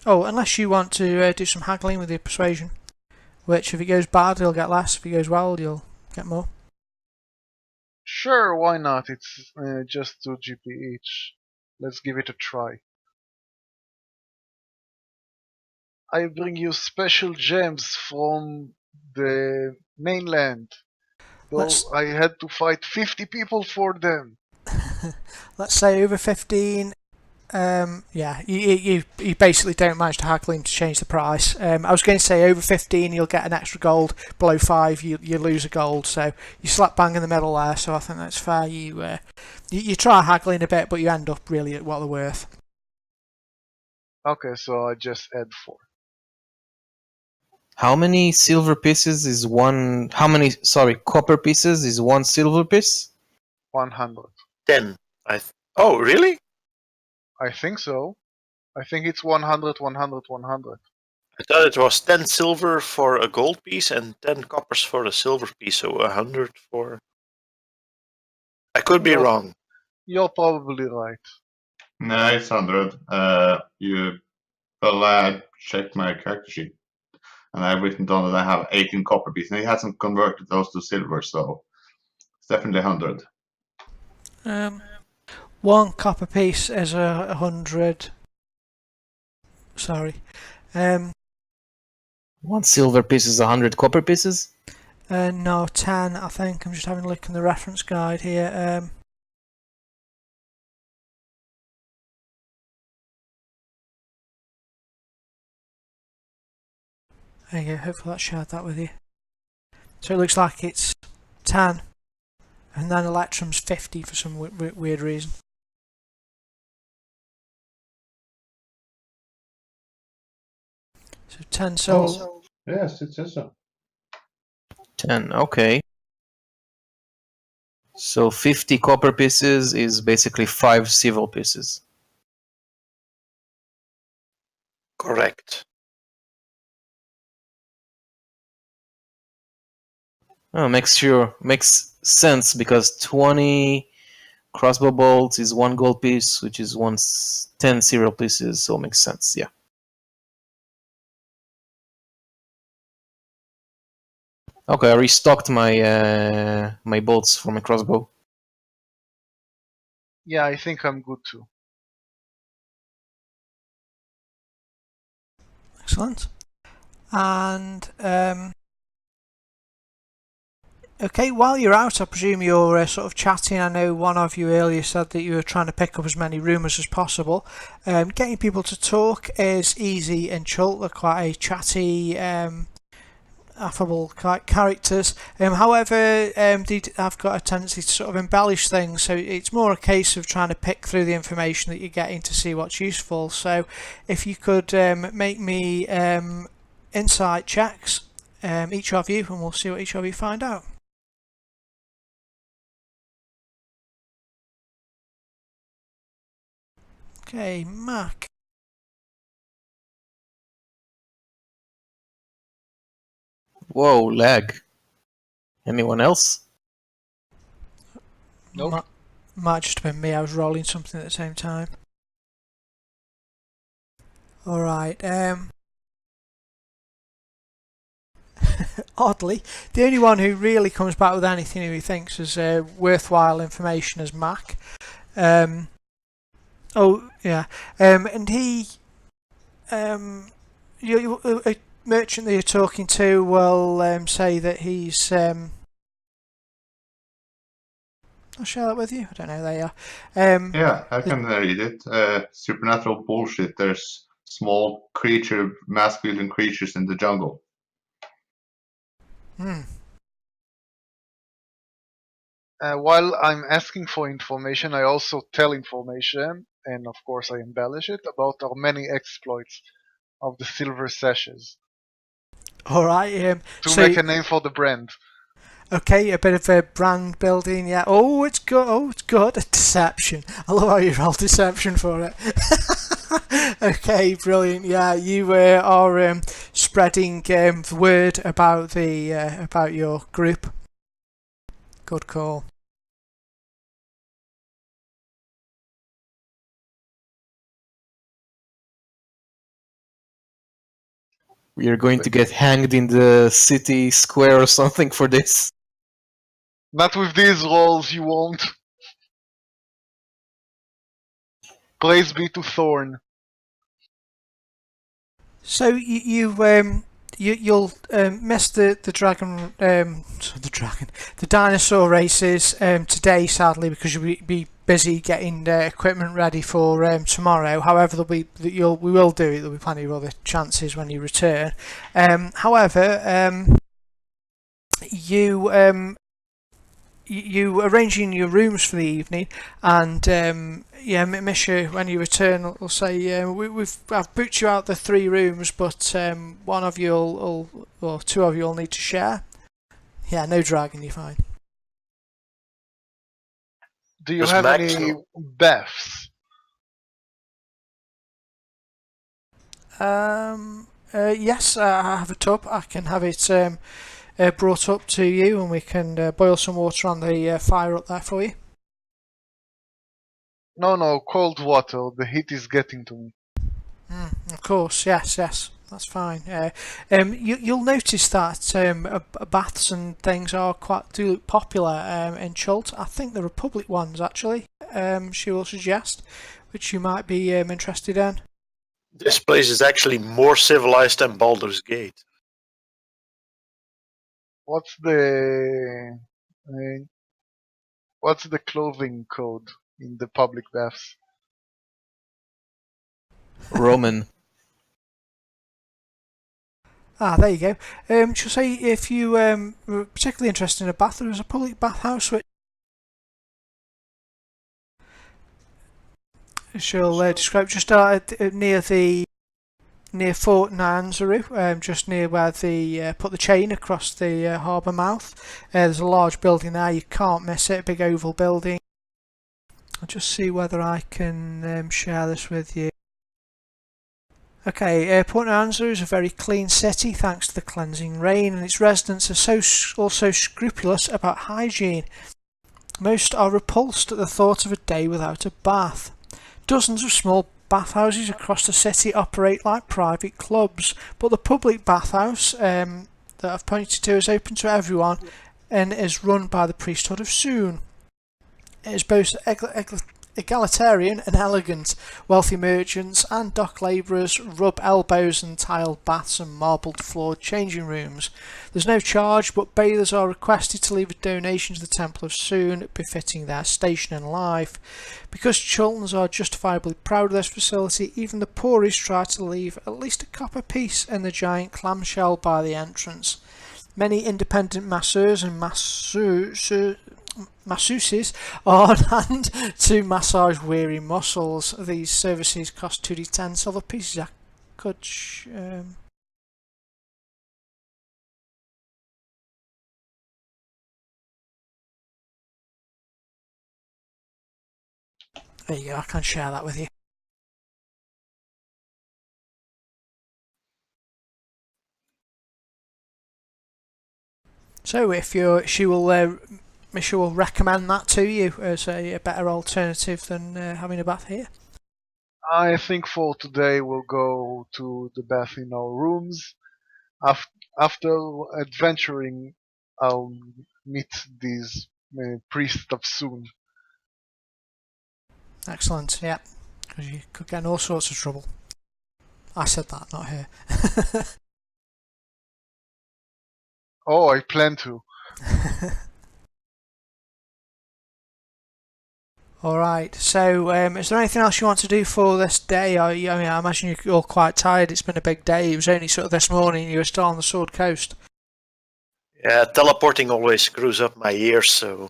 Oh, unless you want to do some haggling with your persuasion, which if it goes bad, you'll get less. If it goes well, you'll get more. Sure, why not? It's just 2 GP each. Let's give it a try. I bring you special gems from the mainland. Though I had to fight 50 people for them. Let's say over 15. Yeah, you basically don't manage to haggle him to change the price. I was going to say over 15 you'll get an extra gold, below 5 you lose a gold, so you slap bang in the middle there, so I think that's fair. You try haggling a bit, but you end up really at what they're worth. Okay, so I just add 4. How many silver pieces is one? Copper pieces is one silver piece? 100. 10. Oh, really? I think so. I think it's 100, 100, 100. I thought it was 10 silver for a gold piece and 10 coppers for a silver piece, so 100 for. I could be wrong. You're probably right. No, it's 100. I checked my character sheet, and I've written down that I have 18 copper pieces, and he hasn't converted those to silver, so it's definitely 100. One copper piece is 100. Sorry. One silver piece is 100 copper pieces? No, 10, I think. I'm just having a look in the reference guide here. There you go, hopefully that shared that with you. So it looks like it's 10, and then Electrum's 50 for some weird reason. So 10 souls. Oh, yes, it says so. 10, okay. So 50 copper pieces is basically 5 civil pieces. Correct. Oh, makes sense because 20 crossbow bolts is 1 gold piece, which is 10 serial pieces, so it makes sense, yeah. Okay, I restocked my my bolts for my crossbow. Yeah, I think I'm good too. Excellent. And okay, while you're out, I presume you're sort of chatting. I know one of you earlier said that you were trying to pick up as many rumours as possible. Getting people to talk is easy in Chult. They're quite a chatty, affable characters. However, they have got a tendency to sort of embellish things, so it's more a case of trying to pick through the information that you're getting to see what's useful. So if you could make me insight checks, each of you, and we'll see what each of you find out. Okay, Mac. Whoa, lag. Anyone else? Nope. Might just have been me, I was rolling something at the same time. Alright, oddly, the only one who really comes back with anything who he thinks is worthwhile information is Mac. Oh, yeah. And he, a merchant that you're talking to will say that he's, I'll share that with you. I don't know who they are. Yeah, I can read it. Supernatural bullshit. There's small mask-wielding creatures in the jungle. While I'm asking for information, I also tell information, and of course I embellish it, about our many exploits of the Silver Sashes. Alright, to make a name for the brand. Okay, a bit of a brand building, yeah. Oh, it's good. Oh, it's good. Deception. I love how you roll deception for it. Okay, brilliant. Yeah, you are spreading the word about the about your group. Good call. We are going to get hanged in the city square or something for this. Not with these rolls, you won't. Praise be to Thorn. So you'll miss the dinosaur races today, sadly, because you'll be busy getting equipment ready for tomorrow. However, we will do it. There'll be plenty of other chances when you return. However, you arranging your rooms for the evening, and yeah, Misha, when you return, will say I've booked you out the 3 rooms, but one of you or 2 of you will need to share. Yeah, no dragon, you're fine. Do you have any baths? Yes, I have a tub. I can have it brought up to you, and we can boil some water on the fire up there for you. No, cold water. The heat is getting to me. Of course, yes, that's fine. You'll notice that baths and things do look popular in Chult. I think there are public ones actually. She will suggest, which you might be interested in. This place is actually more civilized than Baldur's Gate. What's the clothing code in the public baths? Roman. There you go. She'll say if you were particularly interested in a bath, there is a public bathhouse which she'll describe just near Fort Nanzaru, just near where they put the chain across the harbour mouth. There's a large building there, you can't miss it, a big oval building. I'll just see whether I can share this with you. Okay, Port Nanzaru is a very clean city thanks to the cleansing rain, and its residents are also scrupulous about hygiene. Most are repulsed at the thought of a day without a bath. Dozens of small bathhouses across the city operate like private clubs, but the public bathhouse that I've pointed to is open to everyone and is run by the priesthood of Souk. It is both egalitarian and elegant. Wealthy merchants and dock labourers rub elbows in tiled baths and marbled floored changing rooms. There's no charge, but bathers are requested to leave a donation to the Temple of Souk befitting their station in life. Because Chultans are justifiably proud of this facility, even the poorest try to leave at least a copper piece in the giant clamshell by the entrance. Many independent masseurs and masseuses are on hand to massage weary muscles. These services cost 2d10 silver pieces. I could there you go, I can share that with you. So if she will recommend that to you as a better alternative than having a bath here. I think for today we'll go to the bath in our rooms. After adventuring, I'll meet these priests of Souk. Excellent, yeah, because you could get in all sorts of trouble. I said that, not her. Oh, I plan to. Alright, so is there anything else you want to do for this day? I imagine you're all quite tired, it's been a big day. It was only sort of this morning you were still on the Sword Coast. Yeah, teleporting always screws up my ears, so...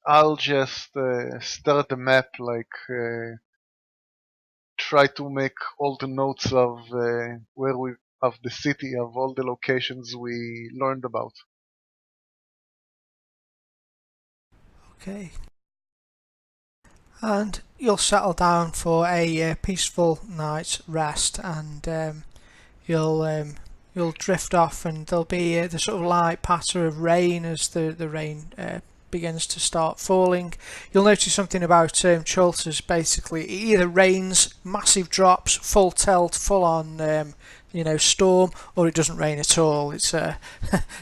I'll just stare at the map, try to make all the notes of of the city, of all the locations we learned about. Okay. And you'll settle down for a peaceful night's rest, and you'll drift off, and there'll be the sort of light patter of rain as the rain begins to start falling. You'll notice something about Chult is basically it either rains, massive drops, full tilt, full on storm, or it doesn't rain at all. It's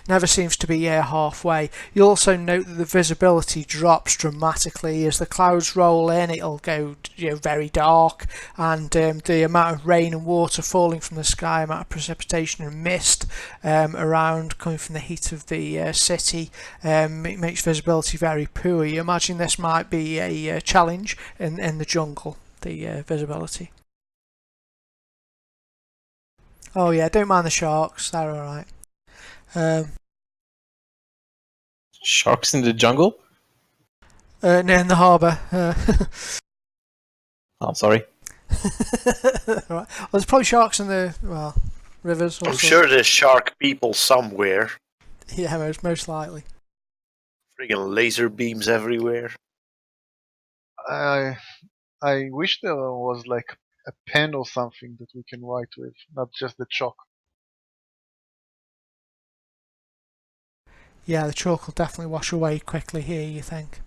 never seems to be halfway. You'll also note that the visibility drops dramatically as the clouds roll in. It'll go very dark, and the amount of rain and water falling from the sky, amount of precipitation and mist around coming from the heat of the city, it makes visibility very poor. You imagine this might be a challenge in the jungle, the visibility. Oh yeah, don't mind the sharks, they're alright. Sharks in the jungle? No, in the harbour. Oh, sorry. Right. Well, there's probably sharks in the rivers. I'm sure there's shark people somewhere. Yeah, most likely. Friggin' laser beams everywhere. I wish there was like a pen or something that we can write with, not just the chalk. Yeah, the chalk will definitely wash away quickly here, you think?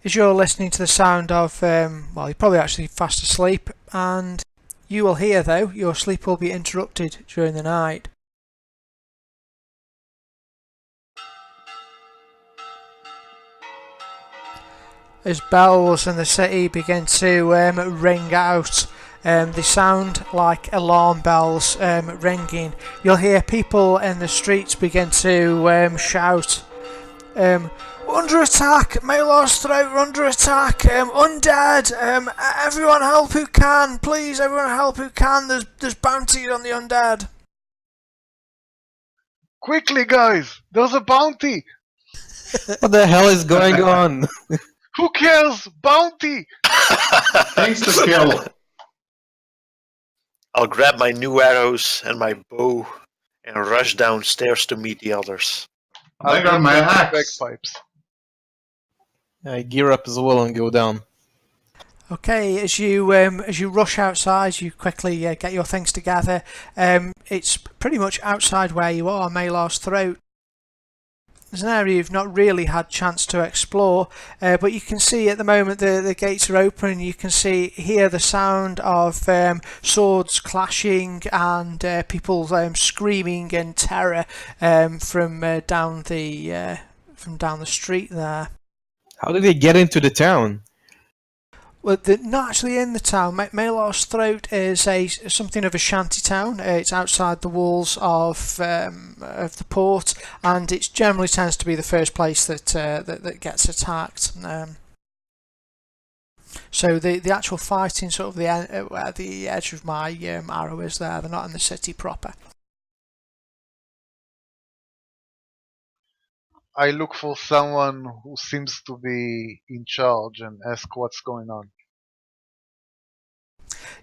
As you're listening to the sound of, well, you're probably actually fast asleep, and you will hear, though, your sleep will be interrupted during the night. As bells in the city begin to ring out, they sound like alarm bells ringing. You'll hear people in the streets begin to shout, under attack, Malor's throat, we're under attack, undead, everyone help who can, please, everyone help who can, there's bounties on the undead. Quickly, guys! There's a bounty! What the hell is going on? Who cares? Bounty! Things to kill. I'll grab my new arrows and my bow and rush downstairs to meet the others. I got my axe. bagpipes. I gear up as well and go down. Okay, as you rush outside, you quickly get your things together. It's pretty much outside where you are, Malor's throat. There's an area you've not really had chance to explore, but you can see at the moment the gates are open. You can hear the sound of swords clashing and people screaming in terror from down the street there. How did they get into the town? Well, they're not actually in the town. Malor's Throat is something of a shanty town. It's outside the walls of the port, and it generally tends to be the first place that gets attacked. So the actual fighting sort of where the edge of my arrow is there. They're not in the city proper. I look for someone who seems to be in charge and ask what's going on.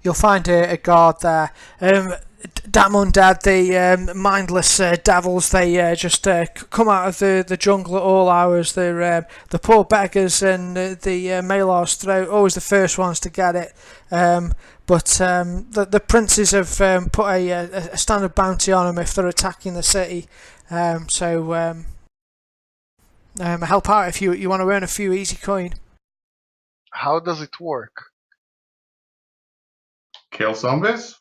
You'll find a guard there. Damn undead, the mindless devils, they just come out of the jungle at all hours. They're the poor beggars and the Malor's Throat, always the first ones to get it. But the princes have put a standard bounty on them if they're attacking the city. Help out if you want to earn a few easy coin. How does it work? Kill zombies?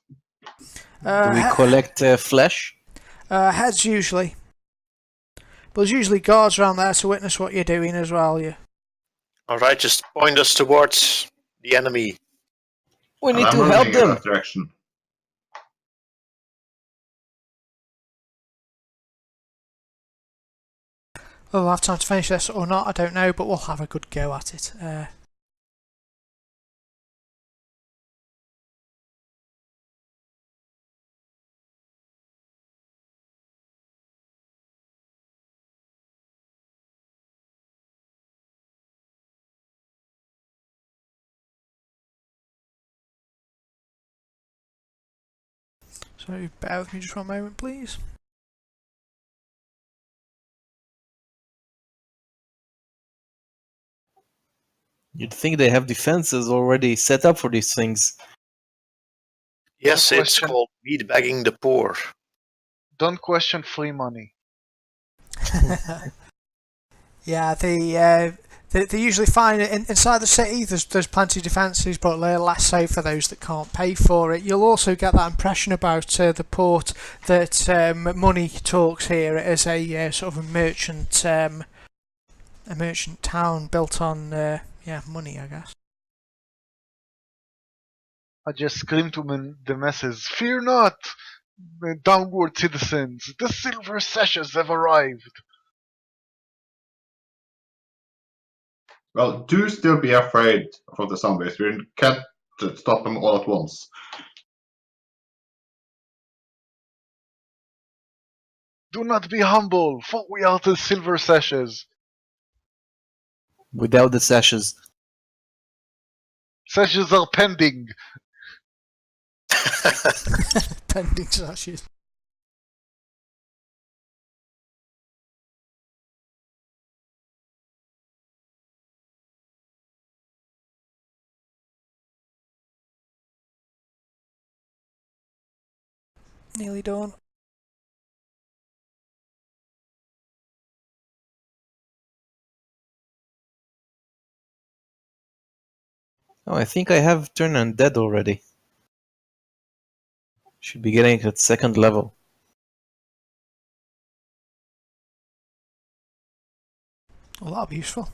Do we collect flesh? Heads usually. But there's usually guards around there to witness what you're doing as well. Alright, just point us towards the enemy. We need I'm to running help in them. that direction. We'll have time to finish this or not, I don't know, but we'll have a good go at it. So bear with me just one moment, please. You'd think they have defenses already set up for these things. Yes, Don't it's question- called meatbagging the poor. Don't question free money. Yeah, they usually find it inside the city. There's plenty of defences, but they're less so for those that can't pay for it. You'll also get that impression about the port that money talks here as a sort of a merchant town built on money, I guess. I just scream to the masses, fear not, downward citizens, the silver sashes have arrived. Well, do still be afraid of the zombies. We can't stop them all at once. Do not be humble, for we are the silver sashes. Without the sashes. Sashes are pending. Pending sashes. Nearly done. Oh, I think I have turned undead already. Should be getting it at 2nd level. Well, that'll be useful.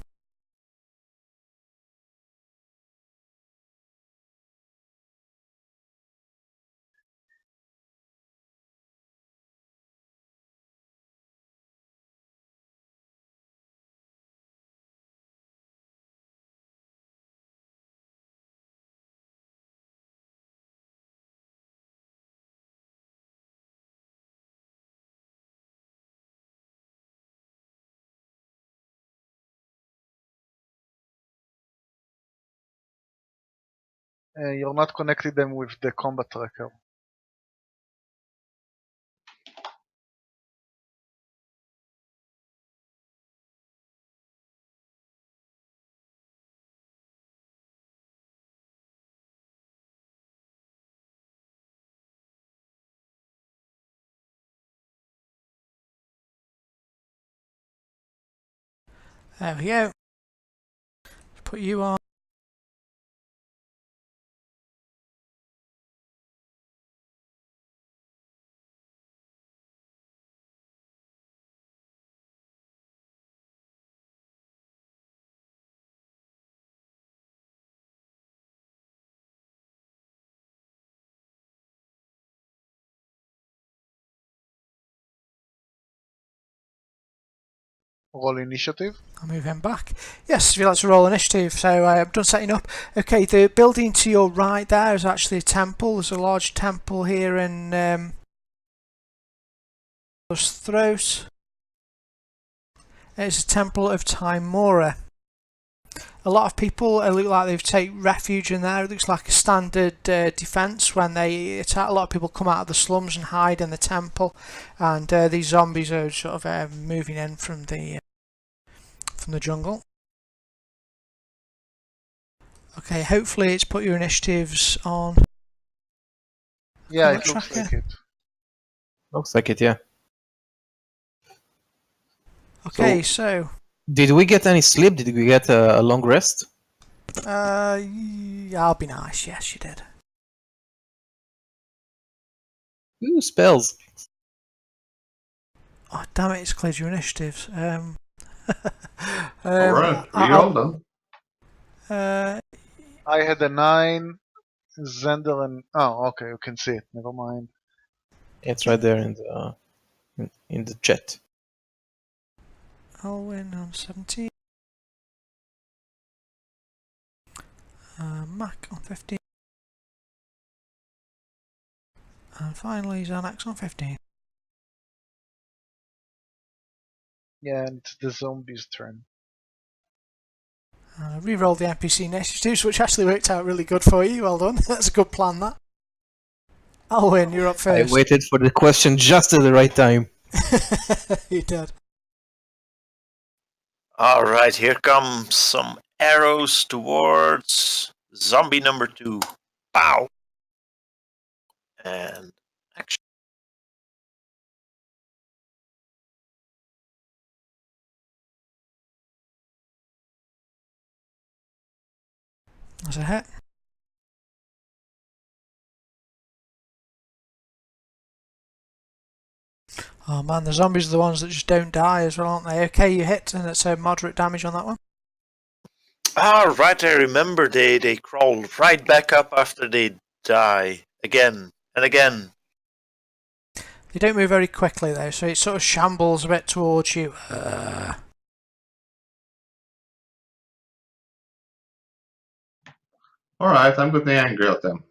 You're not connecting them with the combat tracker. There we go. Put you on. Roll initiative. I'll move him back. Yes, if you'd like to roll initiative. So I'm done setting up. Okay, the building to your right there is actually a temple. There's a large temple here in Throat. It's a temple of Timora. A lot of people look like they've taken refuge in there. It looks like a standard defence when they attack. A lot of people come out of the slums and hide in the temple, and these zombies are sort of moving in from the jungle. Okay, hopefully it's put your initiatives on. Yeah, Combat it looks tracker. like it. Looks like it, yeah. Okay, so Did we get any sleep? Did we get a long rest? yeah, I'll be nice. Yes, you did. Ooh, spells. Oh damn it! It's cleared your initiatives. Alright, reroll then. I had a 9. Zender and okay, you can see it. Never mind. It's right there in the chat. I'll win on 17. Mac on 15. And finally Xanax on 15. Yeah, and it's the zombies' turn. And I re-rolled the NPC initiatives, which actually worked out really good for you. Well done. That's a good plan, that. Alwyn, you're up I first. waited for the question just at the right time. You did. Alright, here come some arrows towards zombie number 2. Pow! And action. That's a hit. Oh man, the zombies are the ones that just don't die as well, aren't they? Okay, you hit, and it's a moderate damage on that one. Ah, right, I remember they crawl right back up after they die. Again and again. They don't move very quickly though, so it sort of shambles a bit towards you. Alright, I'm getting angry at them.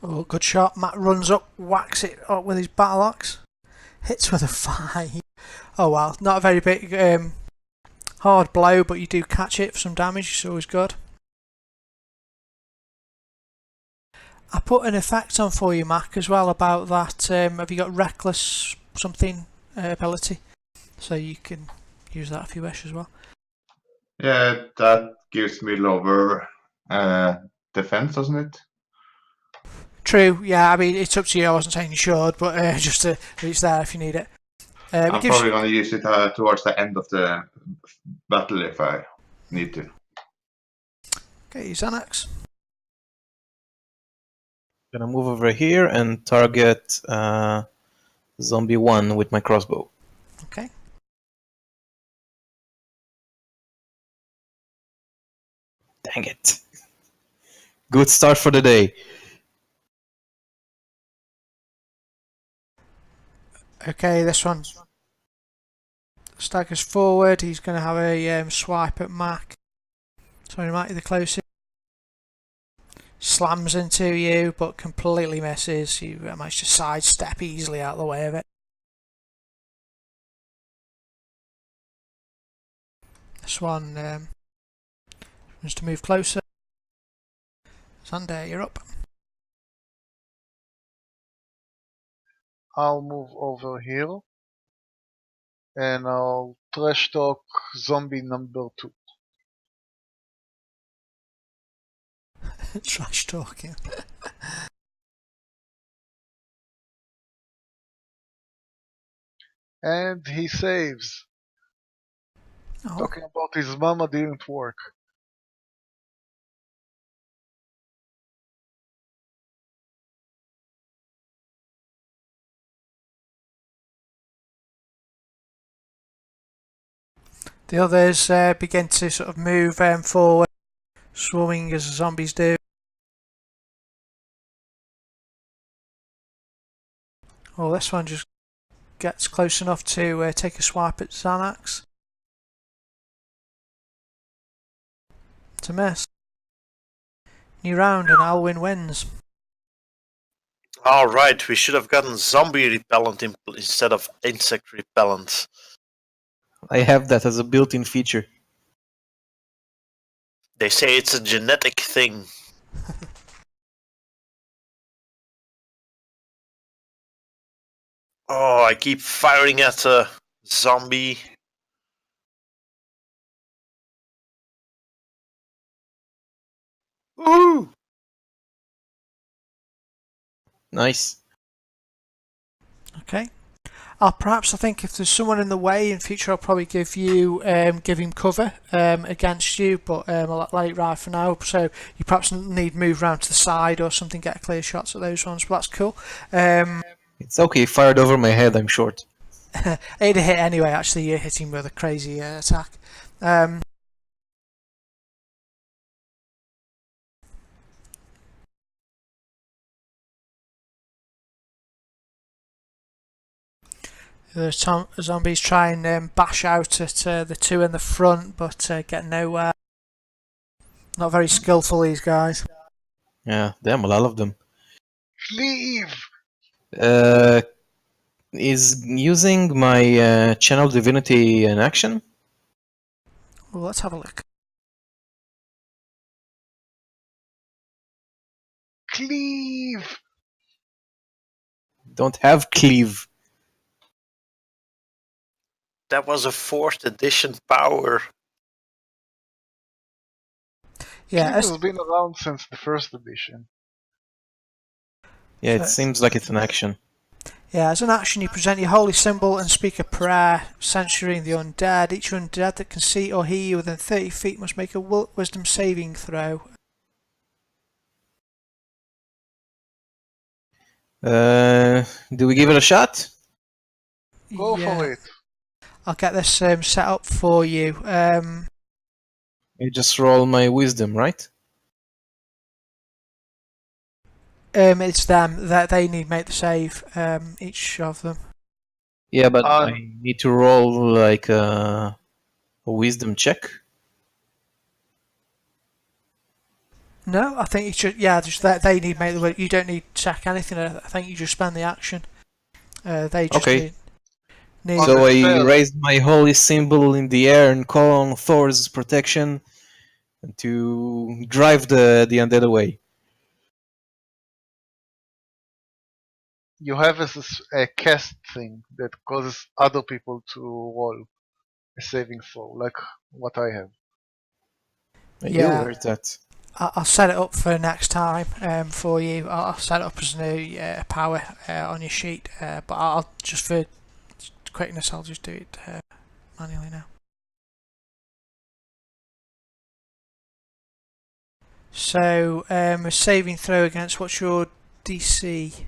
Oh, good shot. Matt runs up, whacks it up with his battle axe. Hits with a 5. Oh well, not a very big hard blow, but you do catch it for some damage. It's always good. I put an effect on for you, Mac, as well about that. Have you got reckless something ability? So you can use that if you wish as well. Yeah, that gives me lower defense, doesn't it? True, yeah, I mean, it's up to you. I wasn't saying you should, but just it's there if you need it. I'm probably going to use it towards the end of the battle if I need to. Okay, Xanax. Gonna move over here and target zombie 1 with my crossbow. Okay. Dang it. Good start for the day. Okay, this one staggers forward. He's going to have a swipe at Mac. So he might be the closest. Slams into you, but completely misses. You manage to sidestep easily out of the way of it. This one wants to move closer. Xander, you're up. I'll move over here. And I'll trash talk zombie number 2. Trash talking. And he saves. Oh. Talking about his mama didn't work. The others begin to sort of move forward, swarming as the zombies do. Oh, this one just gets close enough to take a swipe at Xanax. To miss. New round and Alwyn wins. Alright, we should have gotten zombie repellent instead of insect repellent. I have that as a built-in feature. They say it's a genetic thing. Oh, I keep firing at a zombie. Woo! Nice. Okay. Perhaps I think if there's someone in the way in future, I'll probably give him cover against you, but I'll let it ride for now. So you perhaps need to move round to the side or something, get clear shots at those ones. But that's cool. It's okay, fired over my head, I'm short. It'd hit anyway. Actually, you're hitting with a crazy attack. The zombies try and bash out at the two in the front, but get nowhere. Not very skillful, these guys. Yeah, damn, a lot of them. Leave! Is using my channel divinity in action? Well, let's have a look. Cleave! Don't have cleave. That was a 4th edition power. Yeah, Cleave has been around since the 1st edition. Yeah, it seems like it's an action. yeah. As an action, you present your holy symbol and speak a prayer, censuring the undead. Each undead that can see or hear you within 30 feet must make a wisdom saving throw. Do we give it a shot? Go for it. I'll get this set up for you. I just roll my wisdom, right? It's them that they need to make the save. Each of them. Yeah, but I need to roll like a wisdom check. No, I think you should. Yeah, just that they need to make the. You don't need to check anything. I think you just spend the action. They just Okay. need. Neat. On So the I spell. raised my holy symbol in the air and call on Thor's protection to drive the undead away. You have a cast thing that causes other people to roll a saving throw, like what I have. I do, Yeah. where's that? I'll set it up for next time for you. I'll set it up as a new power on your sheet, but I'll just for quickness, I'll just do it manually now. So a saving throw against what's your DC?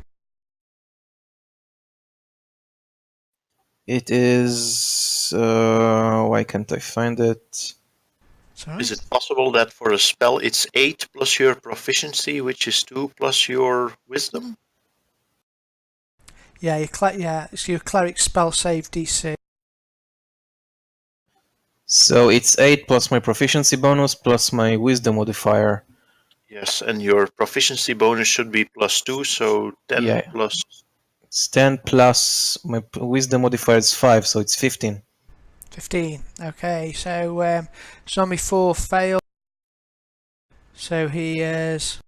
It is. Why can't I find it? Sorry? Is it possible that for a spell it's 8 plus your proficiency, which is 2 plus your wisdom? Yeah, it's your cleric spell save DC. So it's 8 plus my proficiency bonus plus my wisdom modifier. Yes, and your proficiency bonus should be plus 2, so 10 Yeah. plus. It's 10 plus my wisdom modifier is 5, so it's 15. 15. Okay, so zombie 4 failed. So he is.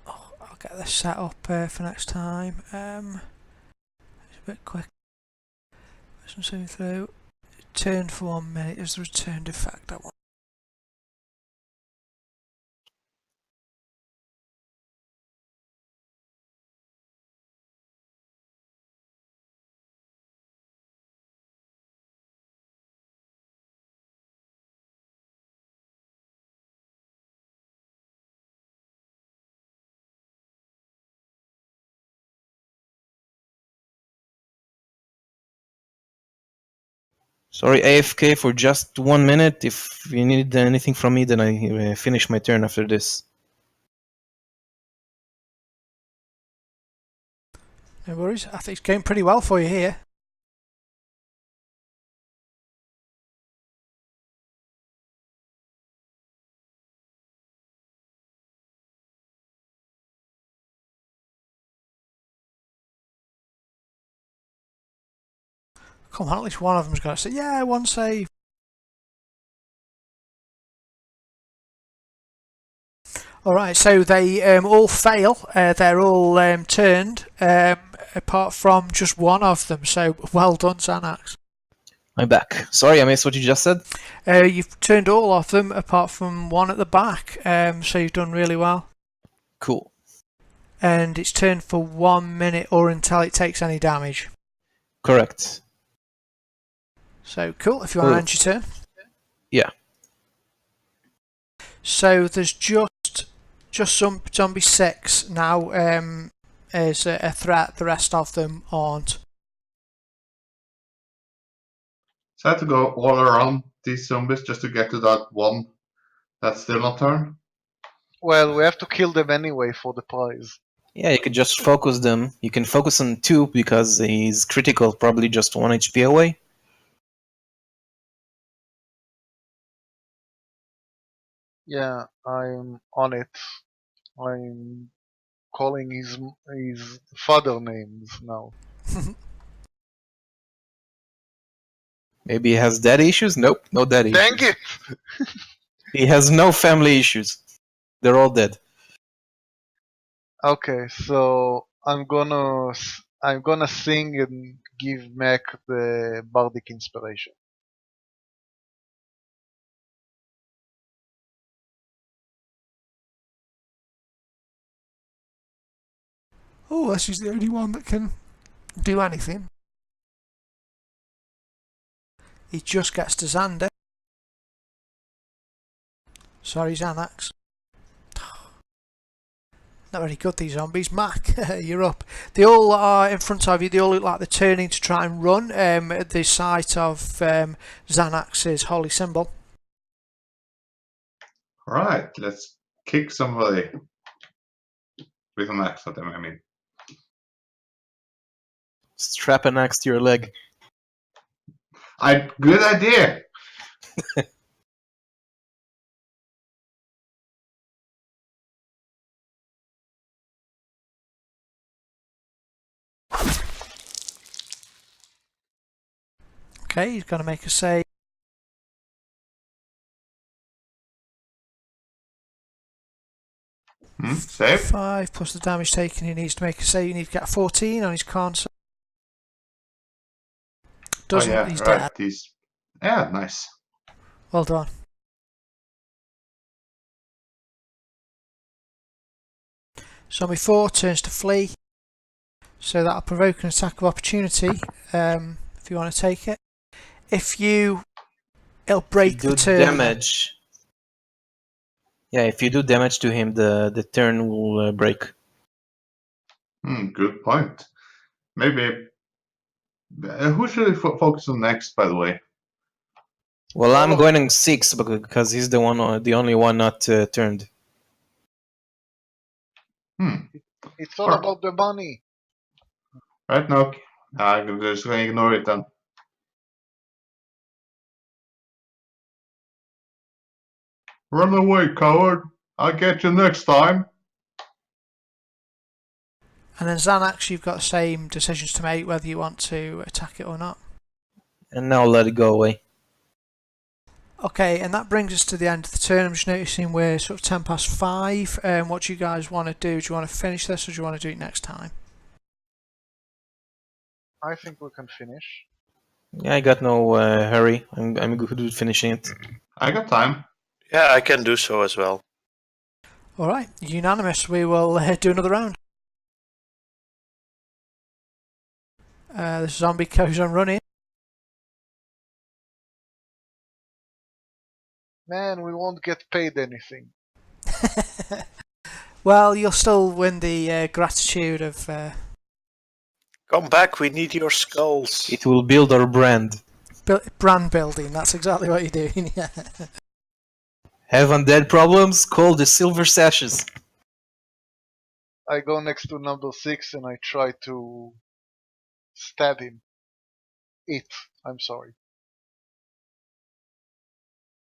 Oh, I'll get this set up for next time. It's a bit quick. Some saving throw. Turn for 1 minute is the returned effect. That one. Sorry, AFK for just 1 minute. If you need anything from me, then I finish my turn after this. No worries. I think it's going pretty well for you here. Come on, at least one of them's got to say, yeah, one save. Alright, so they all fail. They're all turned, apart from just one of them. So well done, Xanax. I'm back. Sorry, I missed what you just said. You've turned all of them apart from one at the back. So you've done really well. Cool. And it's turned for 1 minute or until it takes any damage. Correct. So cool, if you want to end your turn. Yeah. So there's just some zombie 6 now as a threat. The rest of them aren't. So I have to go all around these zombies just to get to that one that's still not turned. Well, we have to kill them anyway for the prize. Yeah, you could just focus them. You can focus on 2 because he's critical, probably just 1 HP away. Yeah, I'm on it. I'm calling his father names now. Maybe he has daddy issues? Nope, no daddy Dang issues. it! He has no family issues. They're all dead. Okay, so I'm gonna sing and give Mac the bardic inspiration. Oh, this is the only one that can do anything. He just gets to Xander. Sorry, Xanax. Not very good, these zombies. Mac, you're up. They all are in front of you. They all look like they're turning to try and run at the sight of Xanax's holy symbol. Alright, let's kick somebody. With an axe at them, I mean. Strap an axe to your leg. Good idea! Okay, he's got to make a save. Save? 5 plus the damage taken. He needs to make a save. You need to get a 14 on his con save. Doesn't. Oh yeah, He's right. dead. Yeah, nice. Well done. Zombie 4 turns to flee. So that'll provoke an attack of opportunity. If you want to take it. It'll break do the turn. damage. Yeah, if you do damage to him, the turn will break. Good point. Maybe. Who should we focus on next, by the way? Well, I'm going on 6 because he's the only one not turned. It's all about the money. Right now, I'm just going to ignore it then. Run away, coward! I'll get you next time. And then Xanax, you've got the same decisions to make whether you want to attack it or not. And now let it go away. Okay, and that brings us to the end of the turn. I'm just noticing we're sort of 10 past 5. What do you guys want to do? Do you want to finish this or do you want to do it next time? I think we can finish. Yeah, I got no hurry. I'm good with finishing it. I got time. Yeah, I can do so as well. Alright, unanimous. We will do another round. The zombie goes on running. Man, we won't get paid anything. Well, you'll still win the gratitude of... Come back, we need your skulls. It will build our brand. brand building, that's exactly what you're doing, yeah. Have undead problems? Call the Silver Sashes. I go next to number 6 and I try to stab him. I'm sorry.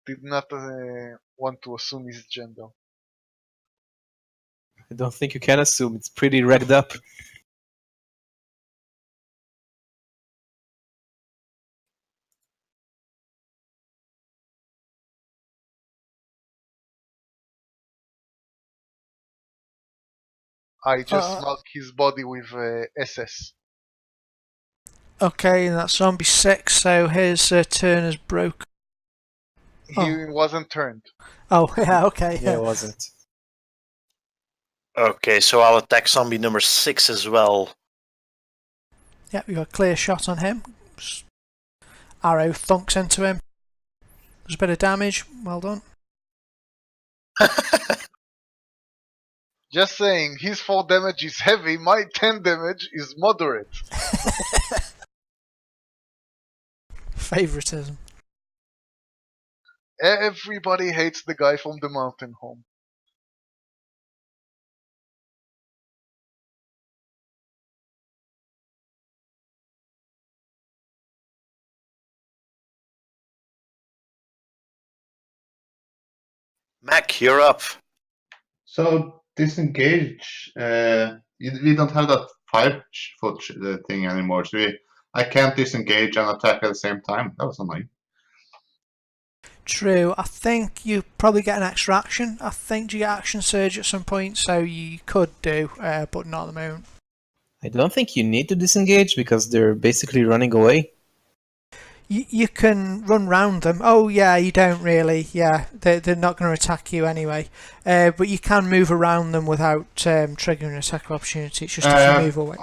Did not want to assume his gender. I don't think you can assume. It's pretty wrecked up. I just mark his body with SS. Okay, that's zombie 6, so his turn is broke. He wasn't turned. Oh, yeah, okay. Yeah, it wasn't. Okay, so I'll attack zombie number 6 as well. Yep, you got a clear shot on him. Arrow thunks into him. There's a bit of damage. Well done. Just saying, his 4 damage is heavy, my 10 damage is moderate. Favoritism. Everybody hates the guy from the mountain home. Mac, you're up. So disengage. We don't have that 5-foot thing anymore. So I can't disengage and attack at the same time. That was annoying. True. I think you probably get an extra action. I think you get action surge at some point, so you could do, but not at the moment. I don't think you need to disengage because they're basically running away. You can run round them. Oh yeah, you don't really. Yeah, they're not going to attack you anyway. But you can move around them without triggering an attack of opportunity. It's just if you move away.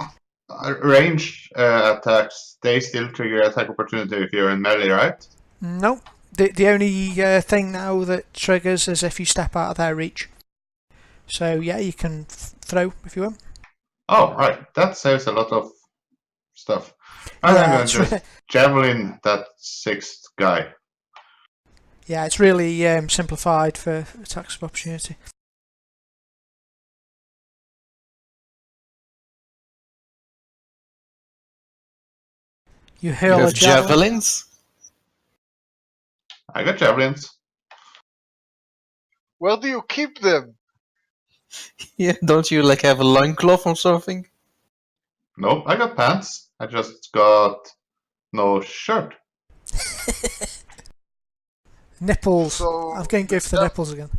Range attacks, they still trigger attack opportunity if you're in melee, right? Nope. The only thing now that triggers is if you step out of their reach. So yeah, you can throw if you want. Oh, right. That saves a lot of stuff. I'm going to just javelin that 6th guy. Yeah, it's really simplified for attacks of opportunity. You hurl You a have javelin. javelins? I got javelins. Where do you keep them? Yeah, don't you like have a loincloth or something? Nope, I got pants. I just got no shirt. Nipples. So I'm going to go for the nipples again.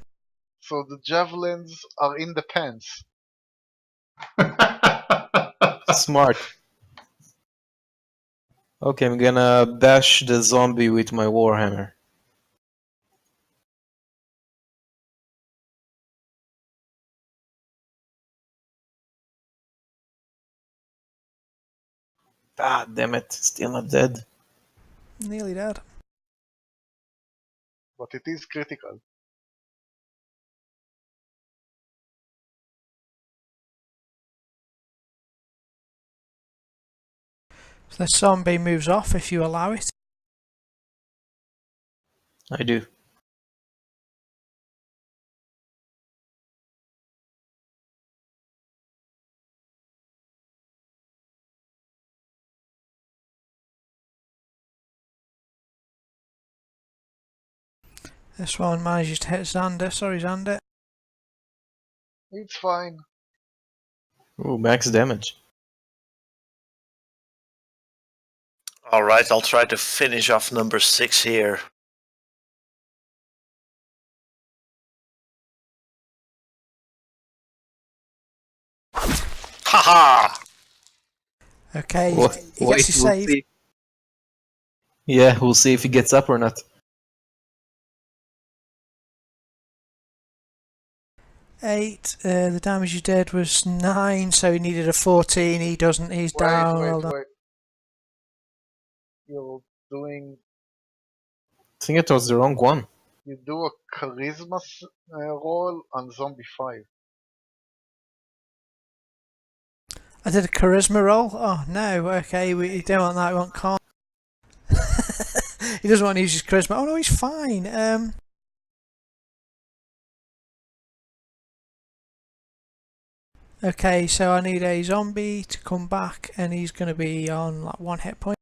So the javelins are in the pants. Smart. Okay, I'm gonna bash the zombie with my warhammer. Ah, damn it, still not dead. Nearly dead. But it is critical. So the zombie moves off if you allow it. I do. This one manages to hit Xander. Sorry, Xander. It's fine. Ooh, max damage. Alright, I'll try to finish off number 6 here. Haha! Okay, What? he Wait, gets his we'll save. see. Yeah, we'll see if he gets up or not. 8. The damage you did was 9, so he needed a 14. He doesn't. He's down. Well done. Wait. You're doing. I think it was the wrong one. You do a charisma roll on zombie 5. I did a charisma roll. Oh no. Okay, we don't want that. We want calm. He doesn't want to use his charisma. Oh no, he's fine. Okay, so I need a zombie to come back, and he's going to be on like 1 hit point.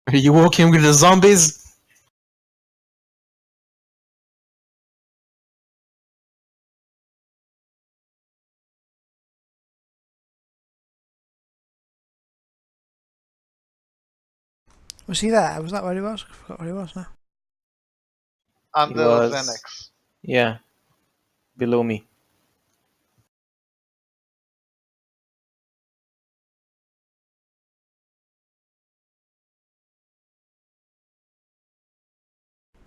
Are you walking with the zombies? Was he there? Was that where he was? I forgot where he was now. Under was- Xanax. Yeah. Below me.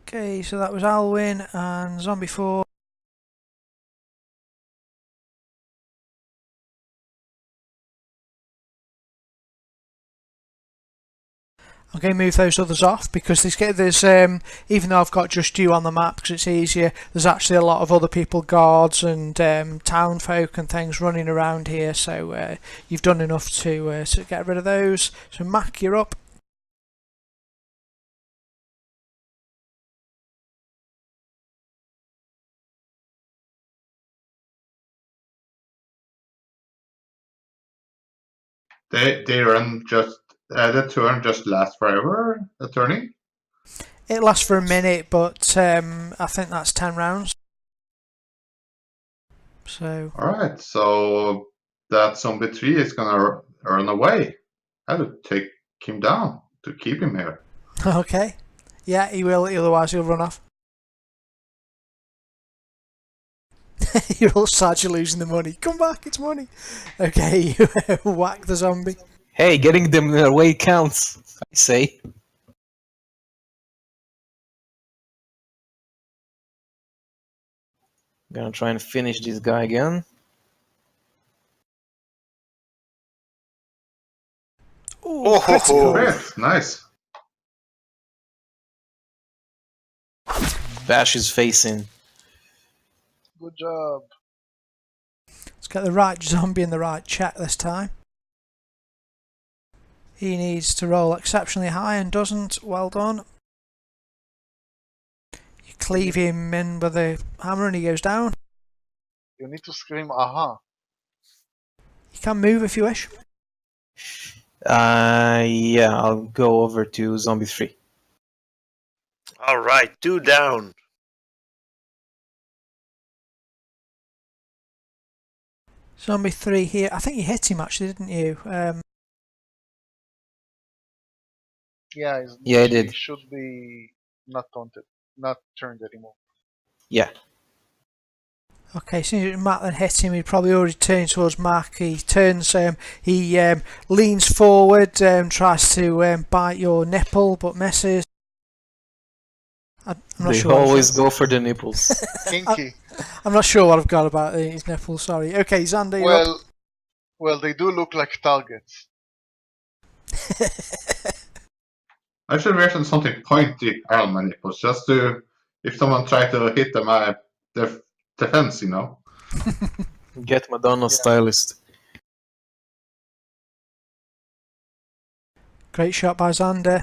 Okay, so that was Alwyn and Zombie 4. I'm going to move those others off because there's even though I've got just you on the map because it's easier, there's actually a lot of other people, guards and town folk and things running around here, so you've done enough to get rid of those. So Mac, you're up. They run just the turn just lasts forever. The turning. It lasts for a minute, but I think that's 10 rounds. So All right, so that zombie 3 is gonna run away. I have to take him down to keep him here. okay, yeah, he will. Otherwise, he'll run off. You're all sad you're losing the money. Come back, it's money. Okay, you whack the zombie. Hey, getting them away counts, I say. Gonna try and finish this guy again. Oh, critical. Great, nice. Bash his face in. Good job. Let's get the right zombie in the right check this time. He needs to roll exceptionally high and doesn't. Well done. You cleave him in with a hammer and he goes down. You need to scream aha. You can move if you wish. Yeah, I'll go over to zombie 3. Alright, 2 down. Zombie 3 here. I think you hit him actually, didn't you? Yeah, I did. He should be not taunted, not turned anymore. Yeah. Okay, as soon as Matt then hit him, he probably already turned towards Mark. He turns, he leans forward, tries to bite your nipple, but misses. I'm not They sure. always go for the nipples. Kinky. I'm not sure what I've got about his nipples. Sorry. Okay, Xander. You're up. Well, they do look like targets. I should mention something pointy around my nipples, just to, if someone tries to hit them, their defense, you know. Get Madonna stylist. Great shot by Xander.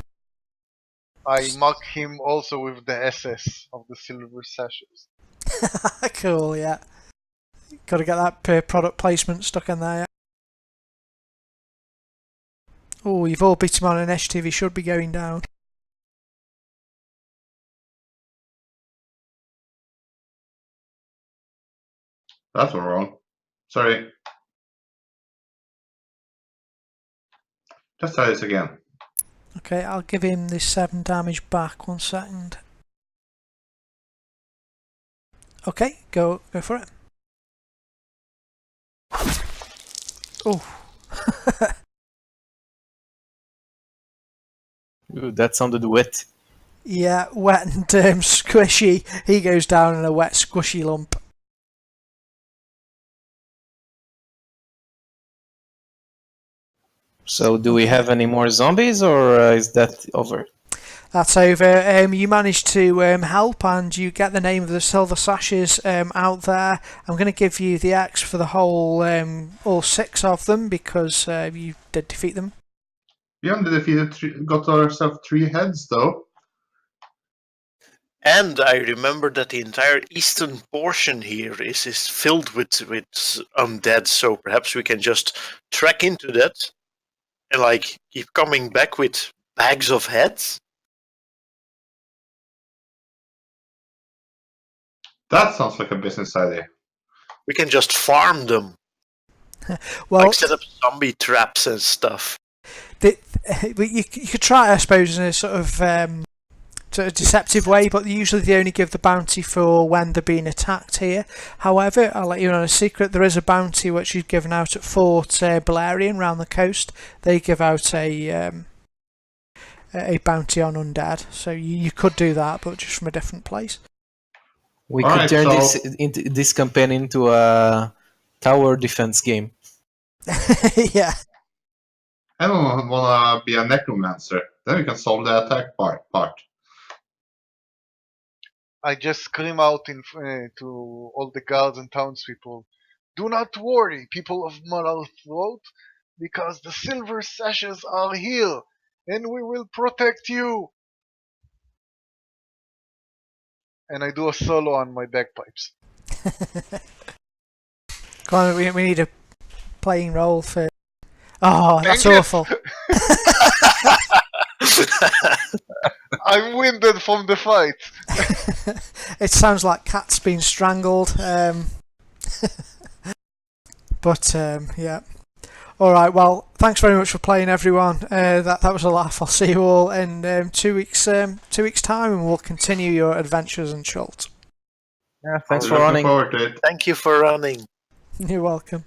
I mark him also with the SS of the silver sashes. Cool, yeah. Got to get that product placement stuck in there. Oh, you've all beat him on an initiative. He should be going down. That's all wrong. Sorry. Let's try this again. Okay, I'll give him this 7 damage back. 1 second. Okay, go for it. Oh. Ooh, that sounded wet. Yeah, wet and squishy. He goes down in a wet, squishy lump. So, do we have any more zombies, or is that over? That's over. You manage to help, and you get the name of the silver sashes out there. I'm going to give you the X for the whole, all 6 of them, because you did defeat them. We only defeated got ourselves 3 heads, though. And I remember that the entire eastern portion here is filled with undead, so perhaps we can just trek into that and like keep coming back with bags of heads. That sounds like a business idea. We can just farm them. Well, like set up zombie traps and stuff. You could try, I suppose, in a sort of deceptive way, but usually they only give the bounty for when they're being attacked here. However, I'll let you know a secret. There is a bounty which is given out at Fort Balerion round the coast. They give out a bounty on undead, so you could do that, but just from a different place. We could turn this campaign into a tower defense game. Yeah. I don't want to be a necromancer. Then we can solve the attack part. I just scream out to all the guards and townspeople, "Do not worry, people of Moral Throat, because the silver sashes are here, and we will protect you." And I do a solo on my bagpipes. Come on, we need a playing role for... Oh, that's Dang it. awful. I'm winded from the fight. It sounds like cats being strangled. But yeah. Alright, well, thanks very much for playing, everyone. That was a laugh. I'll see you all in 2 weeks' time, and we'll continue your adventures in Chult. Yeah, thanks for running. Forward to it. Thank you for running. You're welcome.